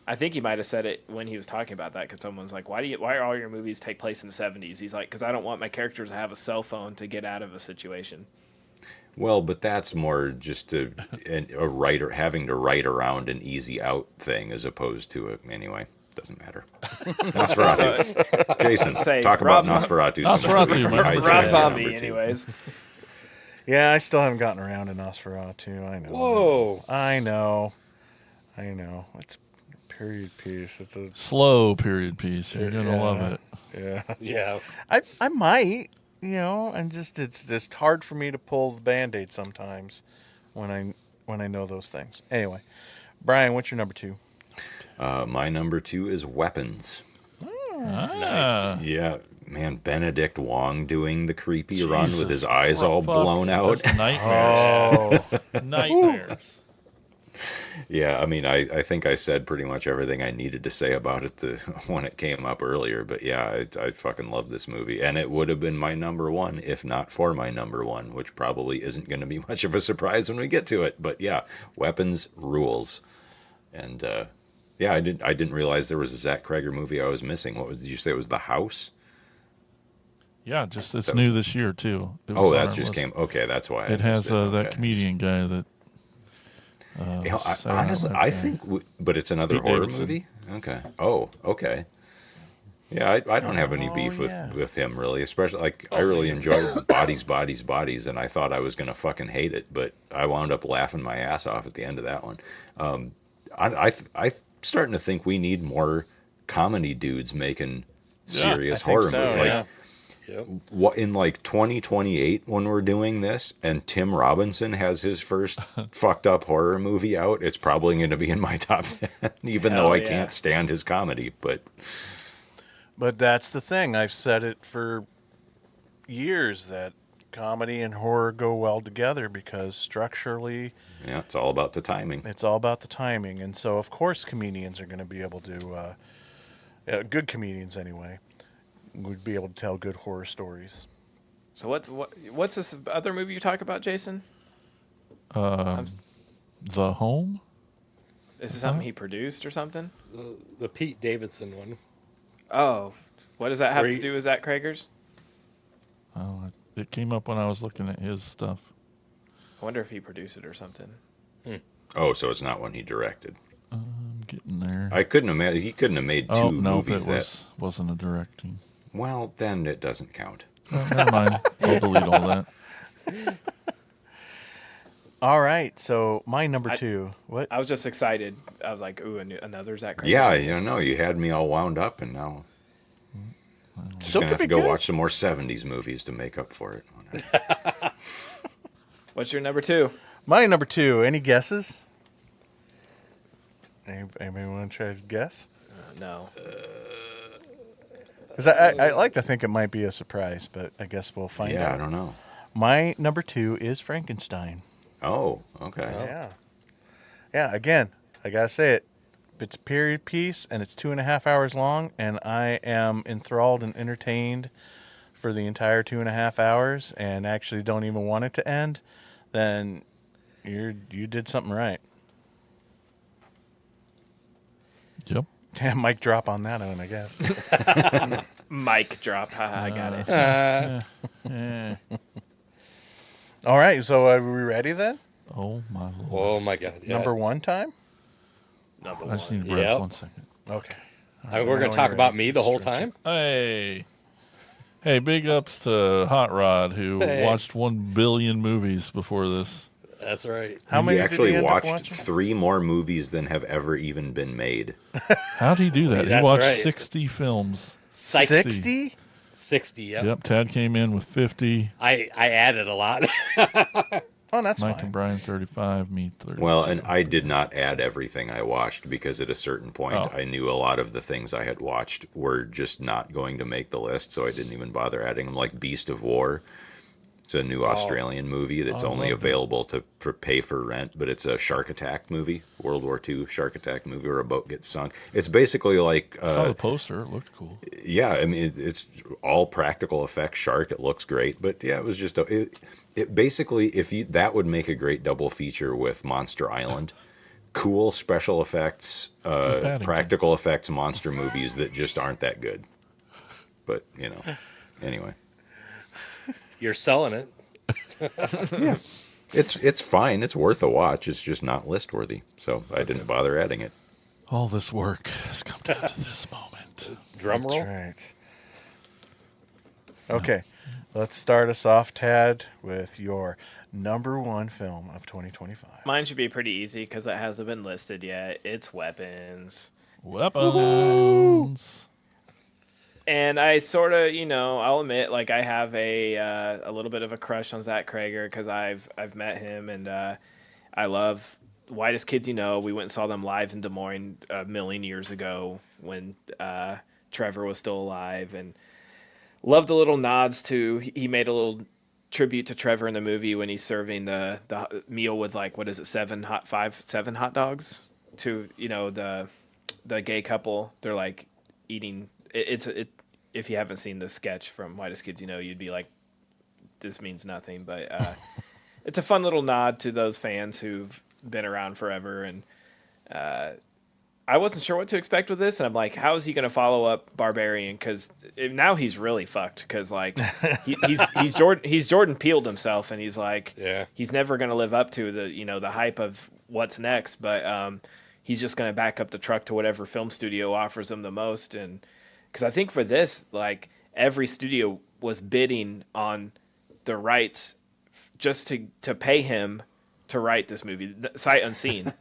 I think he might have said it when he was talking about that, because someone's like, why are all your movies take place in the 70s? He's like, because I don't want my characters to have a cell phone to get out of a situation. well, but that's more just a writer having to write around an easy out thing as opposed to anyway. Doesn't matter. Nosferatu. Jason, talk about Nosferatu. Nosferatu, man. Rob Zombie, anyways. Yeah, I still haven't gotten around to Nosferatu. I know. Whoa. I know. It's a period piece. It's a Slow period piece. You're going to love it. yeah. Yeah. I might, and it's just hard for me to pull the Band-Aid sometimes when I know those things. Anyway, Brian, what's your number 2? My number 2 is Weapons. Ah, Yeah, man, Benedict Wong doing the creepy run with Jesus his eyes all fuck, blown out. that's nightmares. Oh, Nightmares. Yeah, I mean, I think I said pretty much everything I needed to say about it when it came up earlier. But yeah, I fucking love this movie. And it would have been my number one if not for my number one, which probably isn't going to be much of a surprise when we get to it. But yeah, Weapons rules. And yeah, I didn't realize there was a Zach Kreger movie I was missing. Did you say it was The House? Yeah, just it's That new was- this year too. It was Oh, on that our just list. came. Okay, that's why. I It has missed it. that Okay. comedian guy that. You know, Saturday Night honestly, Live I guy. think, but it's another Pete horror Davidson. movie. Okay. Oh, okay. Yeah, I don't have any beef yeah. with him really. Especially like I really enjoyed Bodies, and I thought I was gonna fucking hate it, but I wound up laughing my ass off at the end of that one. I starting to think we need more comedy dudes making serious I think horror so, movies. Like, yeah. Yep. what in like 2028 when we're doing this and Tim Robinson has his first fucked up horror movie out, it's probably going to be in my top 10 even though Hell I yeah. can't stand his comedy. But But that's the thing. I've said it for years that comedy and horror go well together because structurally yeah, it's all about the timing. it's all about the timing. And so, of course, comedians are going to be able to, good comedians anyway, would be able to tell good horror stories. So what's this other movie you talk about, Jason? The Home. Is this something he produced or something? The Pete Davidson one. Oh, what does that have Where to you- do with Zach Kreger's? Oh, it came up when I was looking at his stuff. I wonder if he produced it or something. Oh, so it's not one he directed. I'm getting there. I couldn't imagine he couldn't have made two Oh no, movies it wasn't a directing. well, then it doesn't count. Oh, never mind. I'll delete all that. All right. So, my number I- two. What? I was just excited. I was like, ooh, another Zach Kreger. Yeah, movie. you know, you had me all wound up and now I'm just Still going to could have to be go good. watch some more 70s movies to make up for it. What's your number two? My number two. Any guesses? Anybody want to try to guess? No. Because I like to think it might be a surprise, but I guess we'll find Yeah, out. I don't know. My number two is Frankenstein. Oh, okay. Yeah. Yeah, again, I got to say it. It's a period piece, and it's 2.5 hours long, and I am enthralled and entertained for the entire 2.5 hours, and actually don't even want it to end, then you did something right. Yep. Yeah, mic drop on that one, I guess. Mic drop. Haha, I got it. Eh. All right, so are we ready then? Oh my lord. Oh my God! Yeah. Number one time? Number I just one. need a breath. Yep. 1 second. Okay. We're When going to you're talk about ready. me the whole Stretch time. Hey. Hey, big ups to Hot Rod who Hey. watched 1 billion movies before this. That's right. How many He actually did he end up watched watching? 3 more movies than have ever even been made. How'd he do that? He That's watched right. 60 films. 60? 60. Yep. Yep. Tad came in with 50. I added a lot. Oh, that's Mike fine. and Brian 35. Me 32. Well, and I did not add everything I watched because at a certain point Oh. I knew a lot of the things I had watched were just not going to make the list, so I didn't even bother adding them. Like Beast of War. It's a new Australian movie that's Oh, I only love that. available to pay for rent, but it's a shark attack movie, World War II shark attack movie where a boat gets sunk. It's basically like I saw the poster. It looked cool. yeah, I mean it's all practical effects shark. It looks great, but yeah, it was just it basically if you that would make a great double feature with Monster Island. Cool special effects, Paddington. practical effects monster movies that just aren't that good. But you know, anyway, You're selling it. it's fine. It's worth a watch. It's just not list worthy, so I didn't bother adding it. All this work has come down to this moment. Drum That's roll. right. Okay, let's start us off, Tad, with your number one film of 2025. Mine should be pretty easy because it hasn't been listed yet. It's Weapons. Weapons. And I sort of, I'll admit, like I have a little bit of a crush on Zach Kreger because I've met him and I love Whitest Kids You Know. We went and saw them live in Des Moines a million years ago when Trevor was still alive, and loved the little nods to. He made a little tribute to Trevor in the movie when he's serving the meal with like what is it, seven hot dogs to the gay couple. They're like eating. If you haven't seen the sketch from Whitest Kids You Know, you'd be like, this means nothing, but it's a fun little nod to those fans who've been around forever. And I wasn't sure what to expect with this, and I'm like, how is he going to follow up Barbarian? Because now he's really fucked. Because like he's Jordan Peeled himself, and he's like, he's never going to live up to the hype of what's next. But he's just going to back up the truck to whatever film studio offers him the most. And because I think for this, like every studio was bidding on the rights just to pay him to write this movie, sight unseen.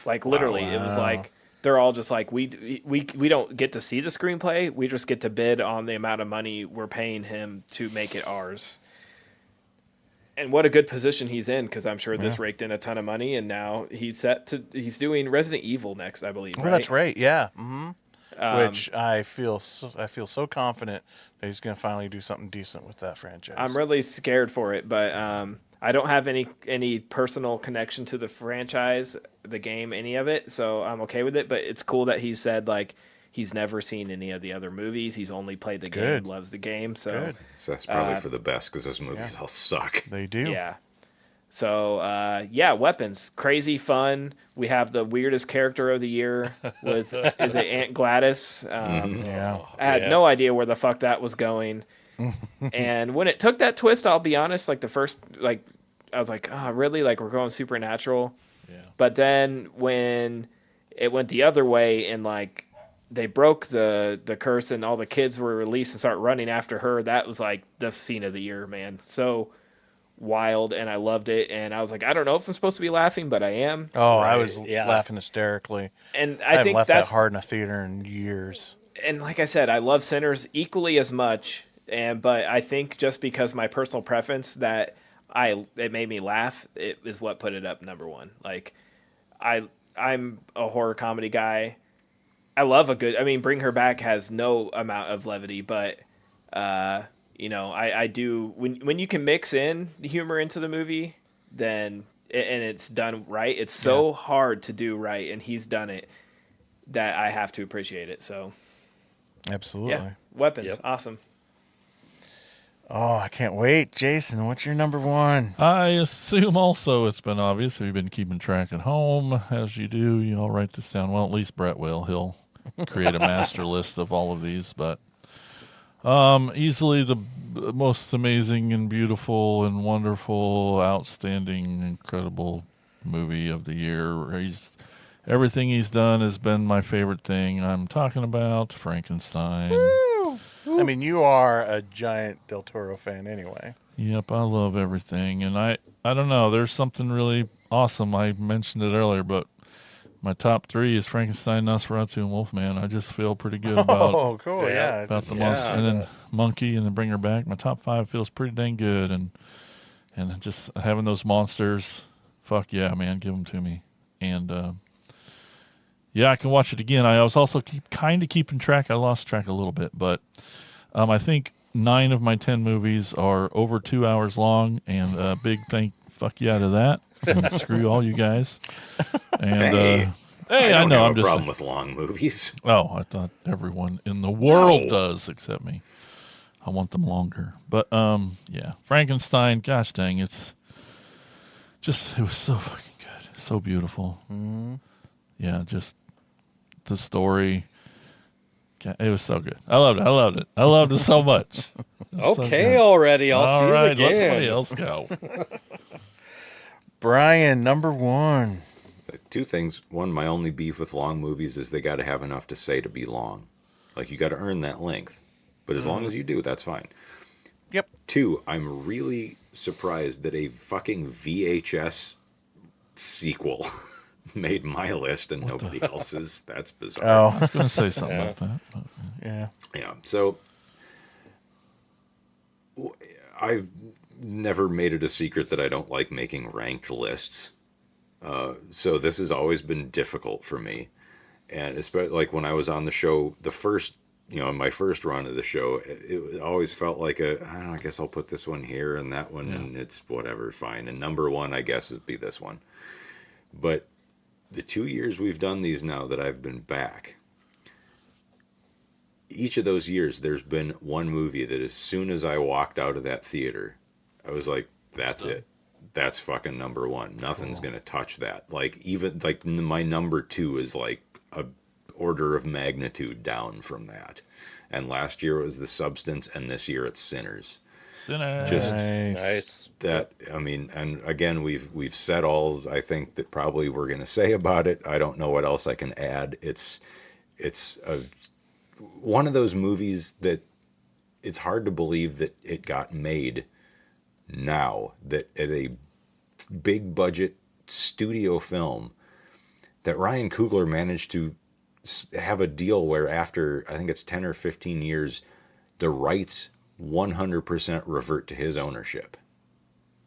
Like literally, It was like they're all just like, we don't get to see the screenplay. We just get to bid on the amount of money we're paying him to make it ours. And what a good position he's in, because I'm sure this raked in a ton of money, and now he's doing Resident Evil next, I believe. Oh, that's right. Yeah. Mm-hmm. Which I feel so confident that he's going to finally do something decent with that franchise. I'm really scared for it, but I don't have any personal connection to the franchise, the game, any of it, so I'm okay with it. But it's cool that he said like he's never seen any of the other movies. He's only played the game, loves the game. So that's probably for the best, because those movies all suck. They do. Yeah. So, weapons. Crazy fun. We have the weirdest character of the year with, is it Aunt Gladys? I had no idea where the fuck that was going. And when it took that twist, I'll be honest, like the first, like, I was like, oh, really? Like, we're going supernatural? Yeah. But then when it went the other way and, like, they broke the curse and all the kids were released and start running after her, that was, like, the scene of the year, man. So wild, and I loved it, and I was like, I don't know if I'm supposed to be laughing, but I am. Oh, right. I was laughing hysterically, and I haven't left that hard in a theater in years. And like I said, I love Sinners equally as much, but I think just because my personal preference that it made me laugh, it is what put it up number one. Like I'm a horror comedy guy. I love Bring Her Back has no amount of levity, but I do when you can mix in the humor into the movie, then and it's done right. It's so hard to do right, and he's done it that I have to appreciate it. So, absolutely, weapons, awesome. Oh, I can't wait, Jason. What's your number one? I assume also it's been obvious if you've been keeping track at home, as you do. You all write this down. Well, at least Brett will. He'll create a master list of all of these, but. Easily the most amazing and beautiful and wonderful, outstanding, incredible movie of the year. Everything he's done has been my favorite thing. I'm talking about Frankenstein. Woo! I mean, you are a giant Del Toro fan anyway. Yep, I love everything. And I don't know, there's something really awesome. I mentioned it earlier, but my top three is Frankenstein, Nosferatu, and Wolfman. I just feel pretty good about cool, about the monster, and then Monkey, and then Bring Her Back. My top five feels pretty dang good, and just having those monsters, fuck yeah, man, give them to me. And I can watch it again. I was also keeping track. I lost track a little bit, but I think 9 of my 10 movies are over 2 hours long, and big fuck yeah to that. And screw all you guys. And I know I'm just problem with long movies. Oh, I thought everyone in the world does except me. I want them longer. But Frankenstein, gosh dang, it was so fucking good. So beautiful. Mm-hmm. Yeah, just the story. It was so good. I loved it. I loved it so much. Okay, already. I'll see you again. Let somebody else go. Brian, number one. So 2 things. One, my only beef with long movies is they got to have enough to say to be long. Like, you got to earn that length. But as long as you do, that's fine. Yep. 2, I'm really surprised that a fucking VHS sequel made my list and nobody else's. That's bizarre. Oh, I was going to say something about that. But, yeah. Yeah. So I've never made it a secret that I don't like making ranked lists. So this has always been difficult for me. And especially like when I was on the show, the first in my first run of the show, it always felt like I don't know, I guess I'll put this one here and that one, and it's whatever, fine. And number one, I guess, would be this one. But the 2 years we've done these now that I've been back, each of those years, there's been one movie that as soon as I walked out of that theater, I was like, that's it. That's fucking number one. Nothing's going to touch that. Like, even, like, my number two is like a order of magnitude down from that. And last year it was The Substance, and this year it's Sinners. Sinners. Just Nice. that, I mean, and again, we've said all I think that probably we're going to say about it. I don't know what else I can add. It's one of those movies that it's hard to believe that it got made now, that at a big budget studio film, that Ryan Coogler managed to have a deal where after, I think it's 10 or 15 years, the rights 100% revert to his ownership.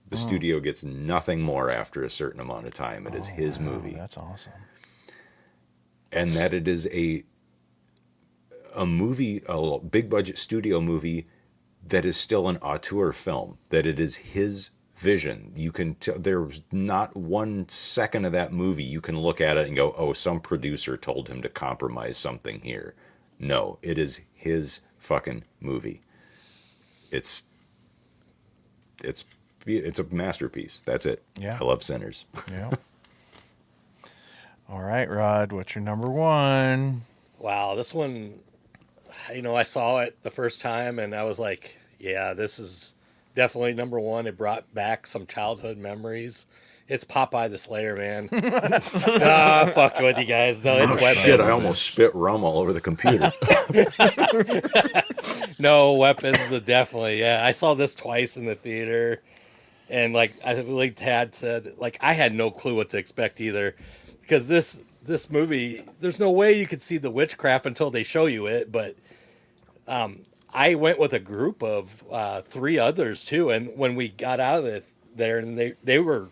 The studio gets nothing more after a certain amount of time. It is his movie. That's awesome. And that it is a movie, a big budget studio movie that is still an auteur film, that it is his vision. You can tell there's not 1 second of that movie you can look at it and go, oh, some producer told him to compromise something here. No, it is his fucking movie. It's a masterpiece. That's it. Yeah. I love Sinners. Yeah. All right, Rod, what's your number one? Wow, this one, I saw it the first time and I was like, yeah, this is definitely number one. It brought back some childhood memories. It's Popeye the Slayer, man. Fuck with you guys. No, it's Weapons. Shit, I almost spit rum all over the computer. No, Weapons, definitely. Yeah, I saw this twice in the theater. And like Tad said, like I had no clue what to expect either. Because this movie, there's no way you could see the witchcraft until they show you it. But I went with a group of 3 others too, and when we got out of there, and they were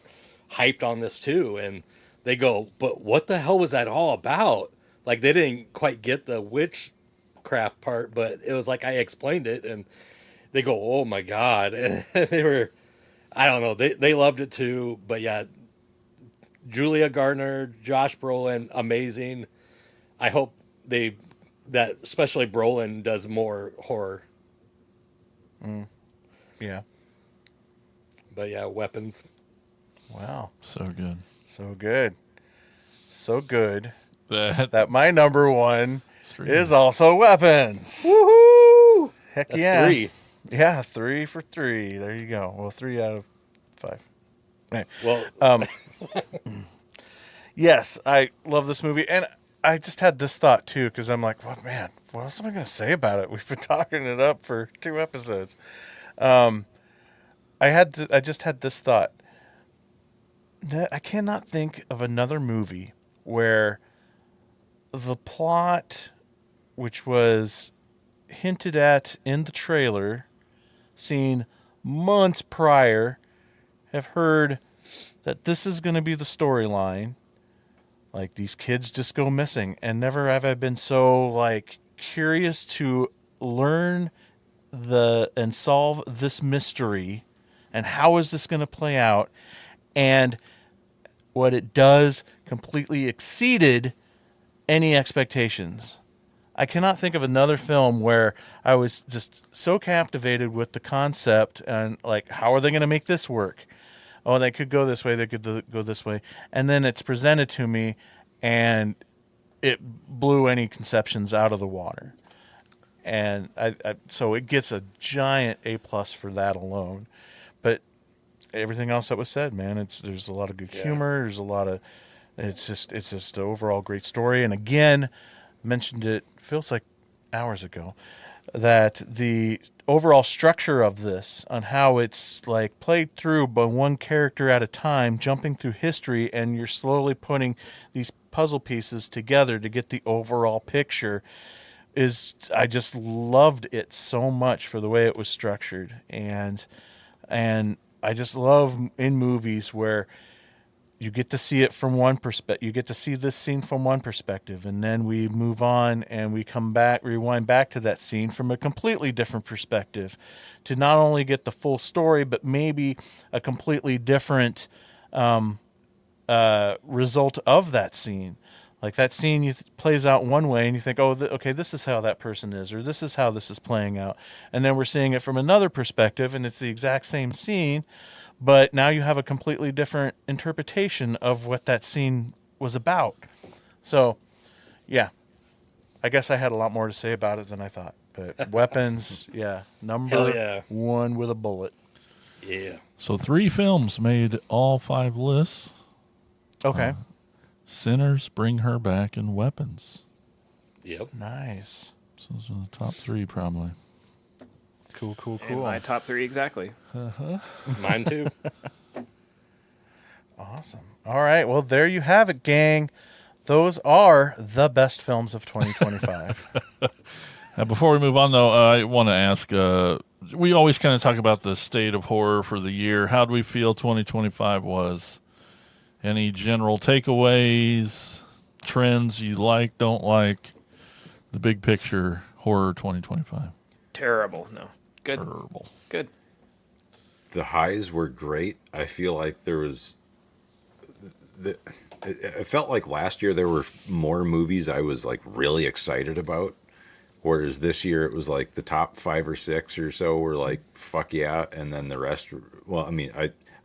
hyped on this too, and they go, "But what the hell was that all about?" Like they didn't quite get the witchcraft part, but it was like I explained it, and they go, "Oh my god!" And they were, I don't know, they loved it too. But yeah, Julia Garner, Josh Brolin, amazing. I hope that especially Brolin does more horror. Yeah. But yeah, Weapons. Wow. So good. So good. So good That that my number one three. is also Weapons. Woohoo! Heck That's yeah. 3. Yeah, 3 for 3. There you go. Well, 3 out of 5. Anyway. Well, Yes, I love this movie, and I just had this thought too, because I'm like, well, man, what else am I going to say about it? We've been talking it up for 2 episodes. I just had this thought. I cannot think of another movie where the plot, which was hinted at in the trailer, seen months prior, have heard that this is going to be the storyline. Like, these kids just go missing, and never have I been so, like, curious to learn and solve this mystery, and how is this going to play out, and what it does completely exceeded any expectations. I cannot think of another film where I was just so captivated with the concept and, like, how are they going to make this work? Oh, they could go this way, they could go this way. And then it's presented to me, and it blew any conceptions out of the water. And so it gets a giant A+ for that alone. But everything else that was said, man, there's a lot of good humor. There's a lot of, it's just an overall great story. And again, mentioned it feels like hours ago, that the overall structure of this, on how it's like played through by one character at a time, jumping through history, and you're slowly putting these puzzle pieces together to get the overall picture, I just loved it so much for the way it was structured. And I just love in movies where you get to see it from one perspective. You get to see this scene from one perspective, and then we move on and we come back, rewind back to that scene from a completely different perspective, to not only get the full story, but maybe a completely different result of that scene. Like that scene plays out one way, and you think, oh, okay, this is how that person is, or this is how this is playing out. And then we're seeing it from another perspective, and it's the exact same scene, but now you have a completely different interpretation of what that scene was about. So, yeah, I guess I had a lot more to say about it than I thought. But weapons, yeah, number Hell yeah. 1 with a bullet. Yeah. So 3 films made all 5 lists. Okay, Sinners, Bring Her Back, and Weapons. Yep. nice. So those are the top 3 probably. Cool, cool, And cool. my top 3 exactly. Mine too. Awesome. All right. Well, there you have it, gang. Those are the best films of 2025. Before we move on, though, I want to ask, we always kind of talk about the state of horror for the year. How do we feel 2025 was? Any general takeaways, trends you like, don't like? The big picture, horror 2025. Terrible. No. Good. Terrible. Good. The highs were great. I feel like there was it felt like last year there were more movies I was like really excited about, whereas this year it was like the top 5 or 6 or so were like fuck yeah, and then the rest well, I mean,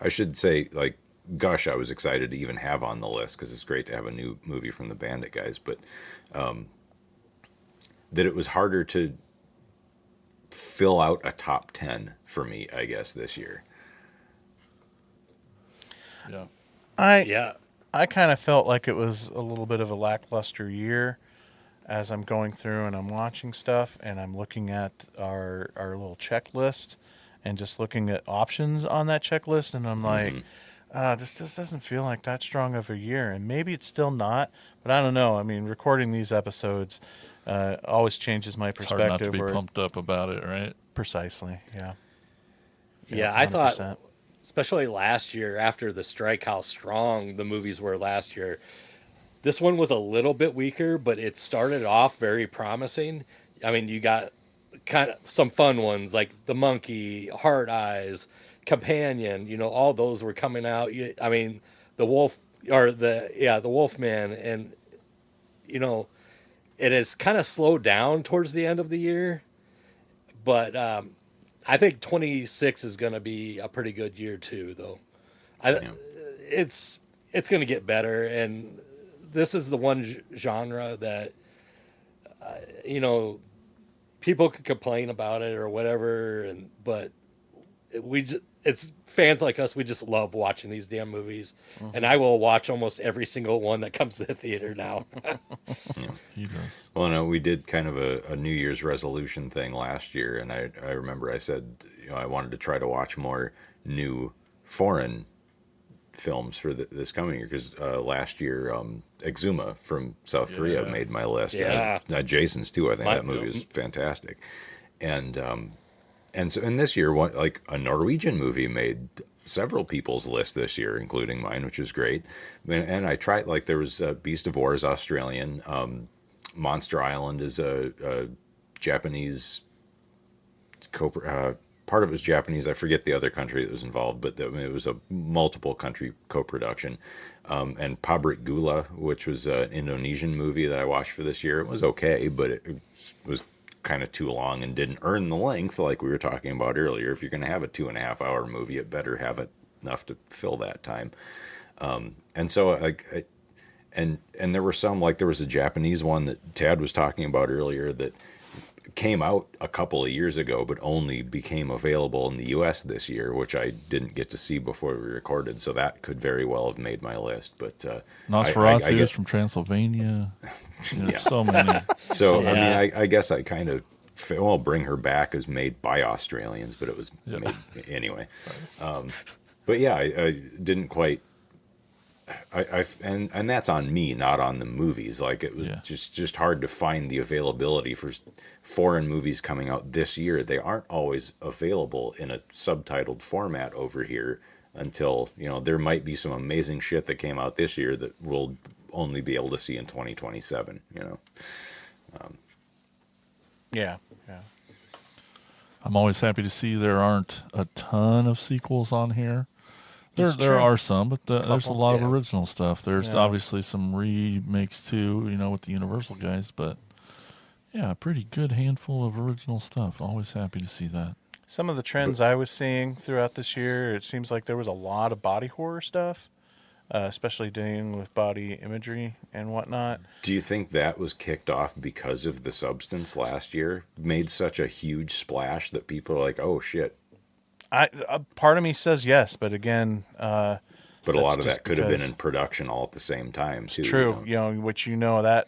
I should say, like, Gush I was excited to even have on the list because it's great to have a new movie from the Bandit guys, but that it was harder to fill out a top 10 for me, I guess, this year. Yeah. Yeah. I kind of felt like it was a little bit of a lackluster year as I'm going through and I'm watching stuff and I'm looking at our little checklist and just looking at options on that checklist, and I'm like, this just doesn't feel like that strong of a year. And maybe it's still not, but I don't know. I mean, recording these episodes always changes my It's hard not to perspective. be pumped up about it, right? Precisely, yeah. Yeah, I thought, 100%. especially last year after the strike, how strong the movies were last year. This one was a little bit weaker, but it started off very promising. I mean, you got kind of some fun ones like The Monkey, Hard Eyes, Companion. You know, all those were coming out. I mean, the Wolf or the Wolfman, and you know, it has kind of slowed down towards the end of the year, but I think 26 is going to be a pretty good year too, though. Yeah. It's going to get better, and this is the one genre that you know, people can complain about it or whatever, but it's fans like us. We just love watching these damn movies, and I will watch almost every single one that comes to the theater now. He does. Well, no, we did kind of a New Year's resolution thing last year, and I remember I said, you know, I wanted to try to watch more new foreign films for this coming year, because last year Exuma from South Korea made my list. Yeah. Jason's too. I think that movie is fantastic, and this year, like a Norwegian movie made several people's list this year, including mine, which is great. And I tried, like, there was Beast of War is Australian, Monster Island is a Japanese part of it was Japanese. I forget the other country that was involved, but it was a multiple country co-production. And Pabrik Gula, which was an Indonesian movie that I watched for this year. It was okay, but it was kind of too long and didn't earn the length like we were talking about earlier. If you're going to have a 2.5-hour movie, it better have it enough to fill that time. And so and there were some, like there was a Japanese one that Tad was talking about earlier that came out a couple of years ago, but only became available in the U.S. this year, which I didn't get to see before we recorded. So that could very well have made my list. But Nosferatu I is guess from Transylvania. Yeah. So many. So Yeah. I mean, I guess I kind of Bring Her Back is made by Australians, but it was made anyway. But yeah, I didn't quite. And that's on me, not on the movies. Like it was just hard to find the availability for foreign movies coming out this year. They aren't always available in a subtitled format over here. until, there might be some amazing shit that came out this year that we'll only be able to see in 2027, Yeah. Yeah. I'm always happy to see there aren't a ton of sequels on here. It's There true. are some, but there's a couple, lot yeah. of original stuff. There's Yeah. obviously some remakes too, with the Universal guys, but yeah, a pretty good handful of original stuff. Always happy to see that. Some of the trends I was seeing throughout this year, it seems like there was a lot of body horror stuff, especially dealing with body imagery and whatnot. Do you think that was kicked off because of The Substance last year? Made such a huge splash that people are like, oh shit. Part of me says yes, but again, But a That's lot of just that could have been because- in production all at the same time, too. true. Which that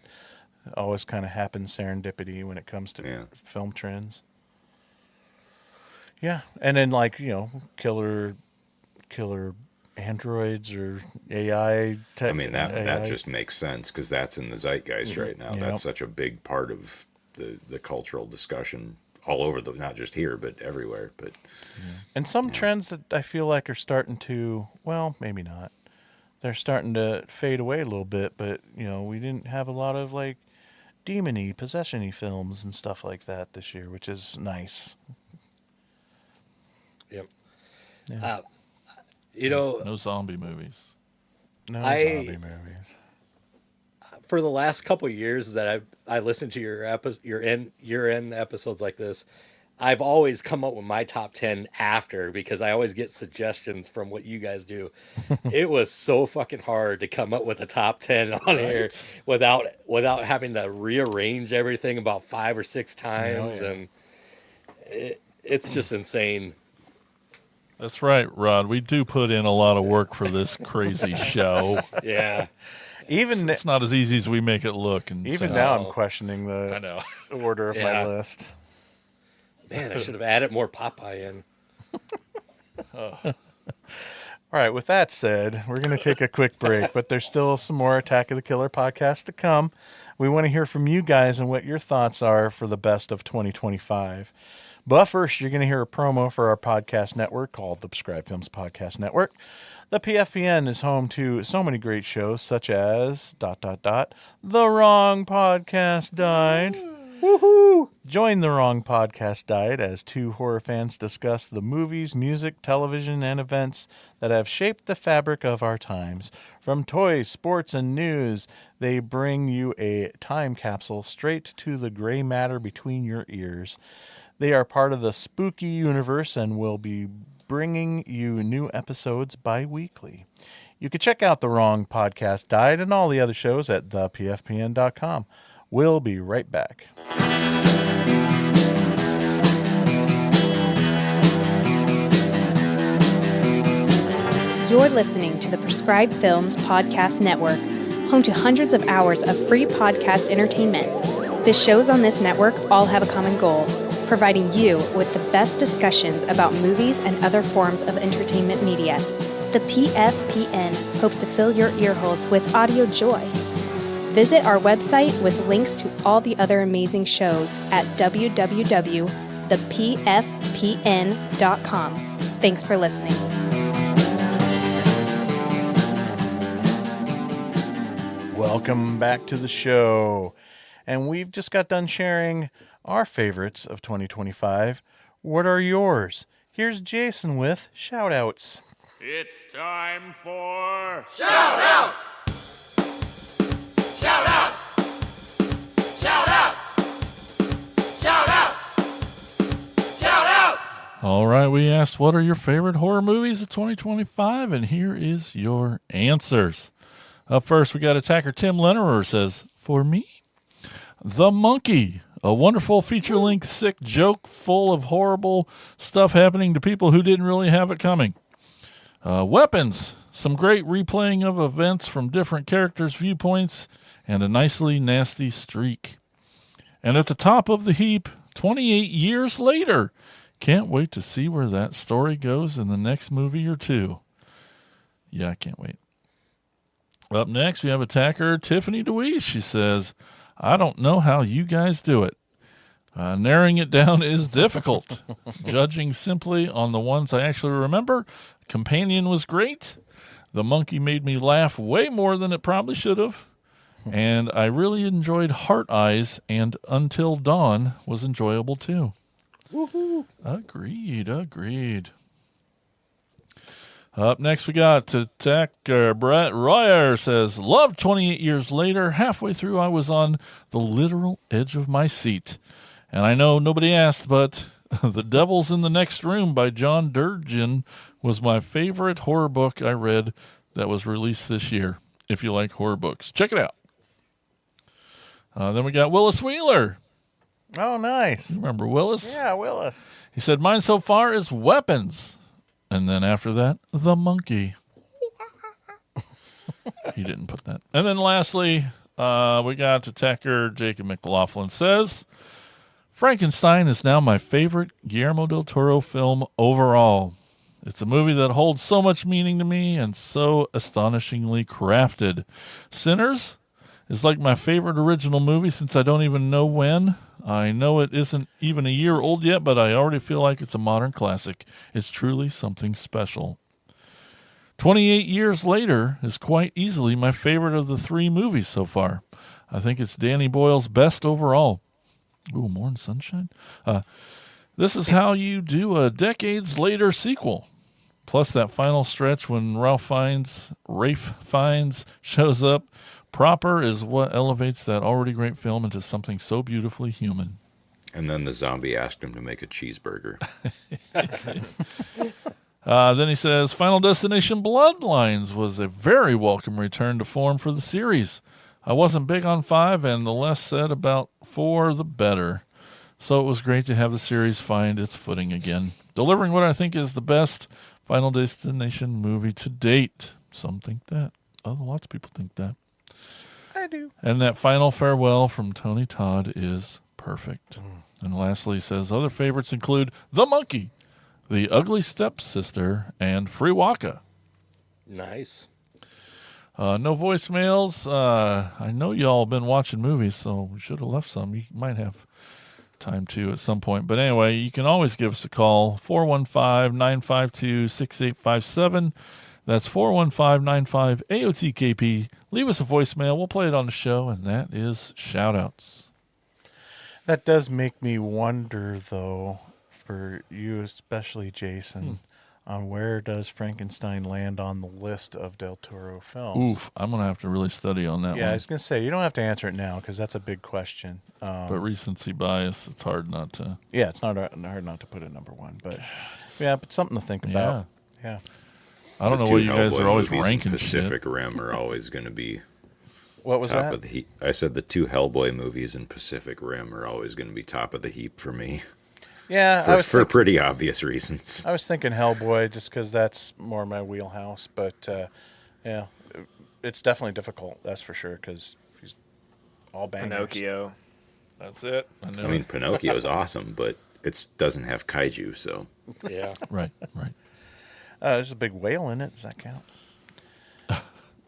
always kind of happens serendipity when it comes to Yeah. film trends. Yeah, and then killer androids or AI. I mean, that AI. just makes sense because that's in the zeitgeist right now. Yep. That's such a big part of the cultural discussion all over not just here, but everywhere. But And some trends that I feel like are starting to, well, maybe not. They're starting to fade away a little bit, but, we didn't have a lot of, demon-y, possession-y films and stuff like that this year, which is nice. Yep. Yeah. No zombie movies. No I- zombie movies. For the last couple of years that I listened to your year-end episodes like this, I've always come up with my top 10 after because I always get suggestions from what you guys do. It was so fucking hard to come up with a top 10 on here without having to rearrange everything about 5 or 6 times, yeah. and it's just insane. That's right, Rod. We do put in a lot of work for this crazy show. Yeah. Even It's not as easy as we make it look. And even sound. now, I'm questioning I the know. order of Yeah. my list. Man, I should have added more Popeye in. All right, with that said, we're going to take a quick break, but there's still some more Attack of the Killer podcasts to come. We want to hear from you guys and what your thoughts are for the best of 2025. But first, you're going to hear a promo for our podcast network called the Prescribed Films Podcast Network. The PFPN is home to so many great shows, such as ... The Wrong Podcast Died. Woohoo! Join The Wrong Podcast Died as two horror fans discuss the movies, music, television, and events that have shaped the fabric of our times. From toys, sports, and news, they bring you a time capsule straight to the gray matter between your ears. They are part of the spooky universe and will be bringing you new episodes bi-weekly. You can check out The Wrong Podcast Died and all the other shows at thepfpn.com. We'll be right back. You're listening to the Prescribed Films Podcast Network, home to hundreds of hours of free podcast entertainment. The shows on this network all have a common goal: providing you with the best discussions about movies and other forms of entertainment media. The PFPN hopes to fill your earholes with audio joy. Visit our website with links to all the other amazing shows at www.thepfpn.com. Thanks for listening. Welcome back to the show. And we've just got done sharing our favorites of 2025. What are yours? Here's Jason with shout-outs. It's time for All right, we asked, what are your favorite horror movies of 2025? And here is your answers. Up first, we got attacker Tim Lennerer says, for me, The Monkey, a wonderful feature-length sick joke full of horrible stuff happening to people who didn't really have it coming. Weapons, some great replaying of events from different characters' viewpoints, and a nicely nasty streak. And at the top of the heap, 28 years later, can't wait to see where that story goes in the next movie or two. Yeah, I can't wait. Up next, we have attacker Tiffany DeWeese. She says, I don't know how you guys do it. Narrowing it down is difficult. Judging simply on the ones I actually remember, Companion was great. The Monkey made me laugh way more than it probably should have. And I really enjoyed Heart Eyes, and Until Dawn was enjoyable too. Woohoo! Agreed. Up next, we got Attacker Brett Royer says, "Love 28 years later. Halfway through, I was on the literal edge of my seat. And I know nobody asked, but The Devil's in the Next Room by John Durgan was my favorite horror book I read that was released this year. If you like horror books, check it out." Then we got Willis Wheeler. Oh, nice. Remember Willis? Yeah, Willis. He said, "Mine so far is Weapons." And then after that, The Monkey. He didn't put that. And then lastly, we got Attacker Jacob McLaughlin says, "Frankenstein is now my favorite Guillermo del Toro film overall. It's a movie that holds so much meaning to me and so astonishingly crafted. Sinners is like my favorite original movie since I don't even know when. I know it isn't even a year old yet, but I already feel like it's a modern classic. It's truly something special. 28 years later is quite easily my favorite of the three movies so far. I think it's Danny Boyle's best overall." Ooh, more than Sunshine? "This is how you do a decades later sequel. Plus that final stretch when Rafe Fiennes shows up proper is what elevates that already great film into something so beautifully human." And then the zombie asked him to make a cheeseburger. Then he says, "Final Destination Bloodlines was a very welcome return to form for the series. I wasn't big on 5, and the less said about 4, the better. So it was great to have the series find its footing again, delivering what I think is the best Final Destination movie to date." Some think that. Lots of people think that. I do. "And that final farewell from Tony Todd is perfect." And lastly, he says, "Other favorites include The Monkey, The Ugly Stepsister, and Free Waka." Nice. No voicemails. I know y'all have been watching movies, so we should have left some. You might have time to at some point. But anyway, you can always give us a call, 415-952-6857. That's 415-95-AOTKP. Leave us a voicemail. We'll play it on the show, and that is shout-outs. That does make me wonder, though, for you especially, Jason, on where does Frankenstein land on the list of Del Toro films? Oof, I'm going to have to really study on that Yeah, I one. was going to say, you don't have to answer it now because that's a big question. But recency bias, it's hard not to. Yeah, it's not hard not to put it number one, but yeah, but something to think about. Yeah. I don't know The why two you guys Hellboy are always movies in ranking Pacific shit. Rim are always going to be What was top that? of the heap. I said the two Hellboy movies in Pacific Rim are always going to be top of the heap for me. Yeah, For pretty obvious reasons. I was thinking Hellboy just because that's more my wheelhouse, but yeah, it's definitely difficult. That's for sure because he's all bangers. Pinocchio. That's it. I mean, Pinocchio's awesome, but it doesn't have kaiju, so. Yeah. Right. There's a big whale in it. Does that count?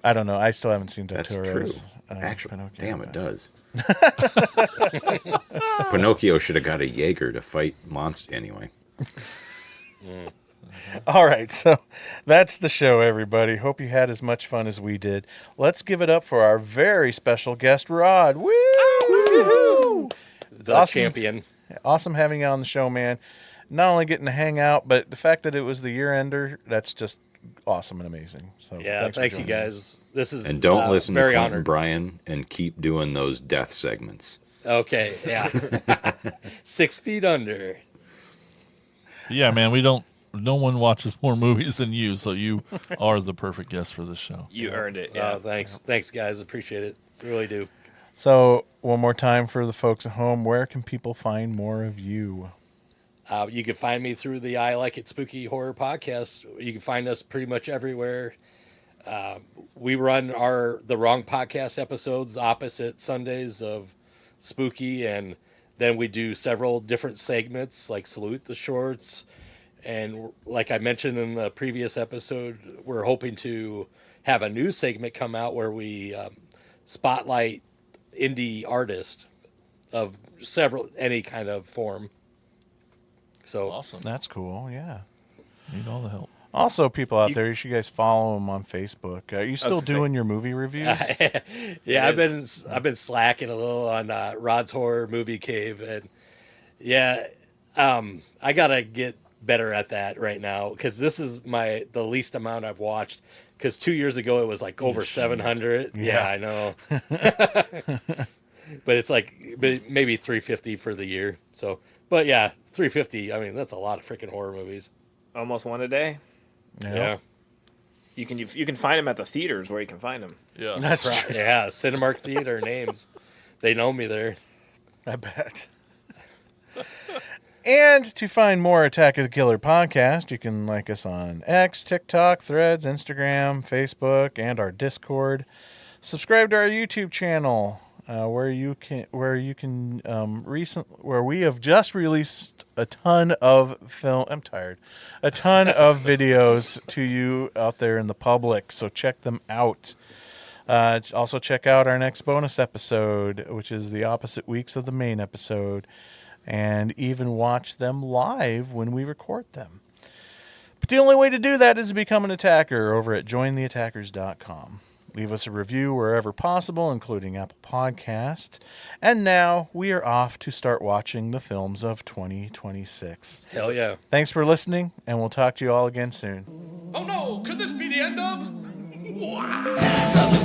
I don't know. I still haven't seen Del That's true. Toro's. Actually, Pinocchio, damn, it but- does. Pinocchio should have got a Jaeger to fight monster anyway. All right, so that's the show, everybody. Hope you had as much fun as we did. Let's give it up for our very special guest, Rod. Woo! Woo-hoo! The Awesome. champion. Awesome having you on the show, man. Not only getting to hang out, but the fact that it was the year-ender, that's just awesome and amazing. So Yeah, thanks for thank you joining us. guys. This is And don't listen to very Clinton honored. Bryan and keep doing those death segments. Okay, yeah. 6 feet under. Yeah, man, no one watches more movies than you, so you are the perfect guest for this show. You earned it. Yeah. Thanks, guys. Appreciate it. Really do. So one more time for the folks at home, where can people find more of you? You can find me through the I Like It Spooky Horror Podcast. You can find us pretty much everywhere. We run the Wrong Podcast episodes opposite Sundays of Spooky, and then we do several different segments like Salute the Shorts. And like I mentioned in the previous episode, we're hoping to have a new segment come out where we spotlight indie artists of any kind of form. So Awesome. That's cool, yeah. Need all the help. Also, people out there, you should guys follow him on Facebook. Are you still doing your movie reviews? Yeah, I've been slacking a little on Rod's Horror Movie Cave, and yeah, I gotta get better at that right now because this is the least amount I've watched. Because 2 years ago it was like over 700. Yeah, I know. But it's like maybe 350 for the year. So, but yeah, 350. I mean, that's a lot of freaking horror movies. Almost one a day. Yeah. You can find them at the theaters where you can find them. Yes. That's true. Yeah, Cinemark Theater names. They know me there. I bet. And to find more Attack of the Killer podcast, you can like us on X, TikTok, Threads, Instagram, Facebook, and our Discord. Subscribe to our YouTube channel, where we have just released a ton of film. I'm tired. A ton of videos to you out there in the public. So check them out. Also check out our next bonus episode, which is the opposite weeks of the main episode, and even watch them live when we record them. But the only way to do that is to become an attacker over at jointheattackers.com. Leave us a review wherever possible, including Apple Podcasts. And now we are off to start watching the films of 2026. Hell yeah. Thanks for listening, and we'll talk to you all again soon. Oh no, could this be the end of? Attack of the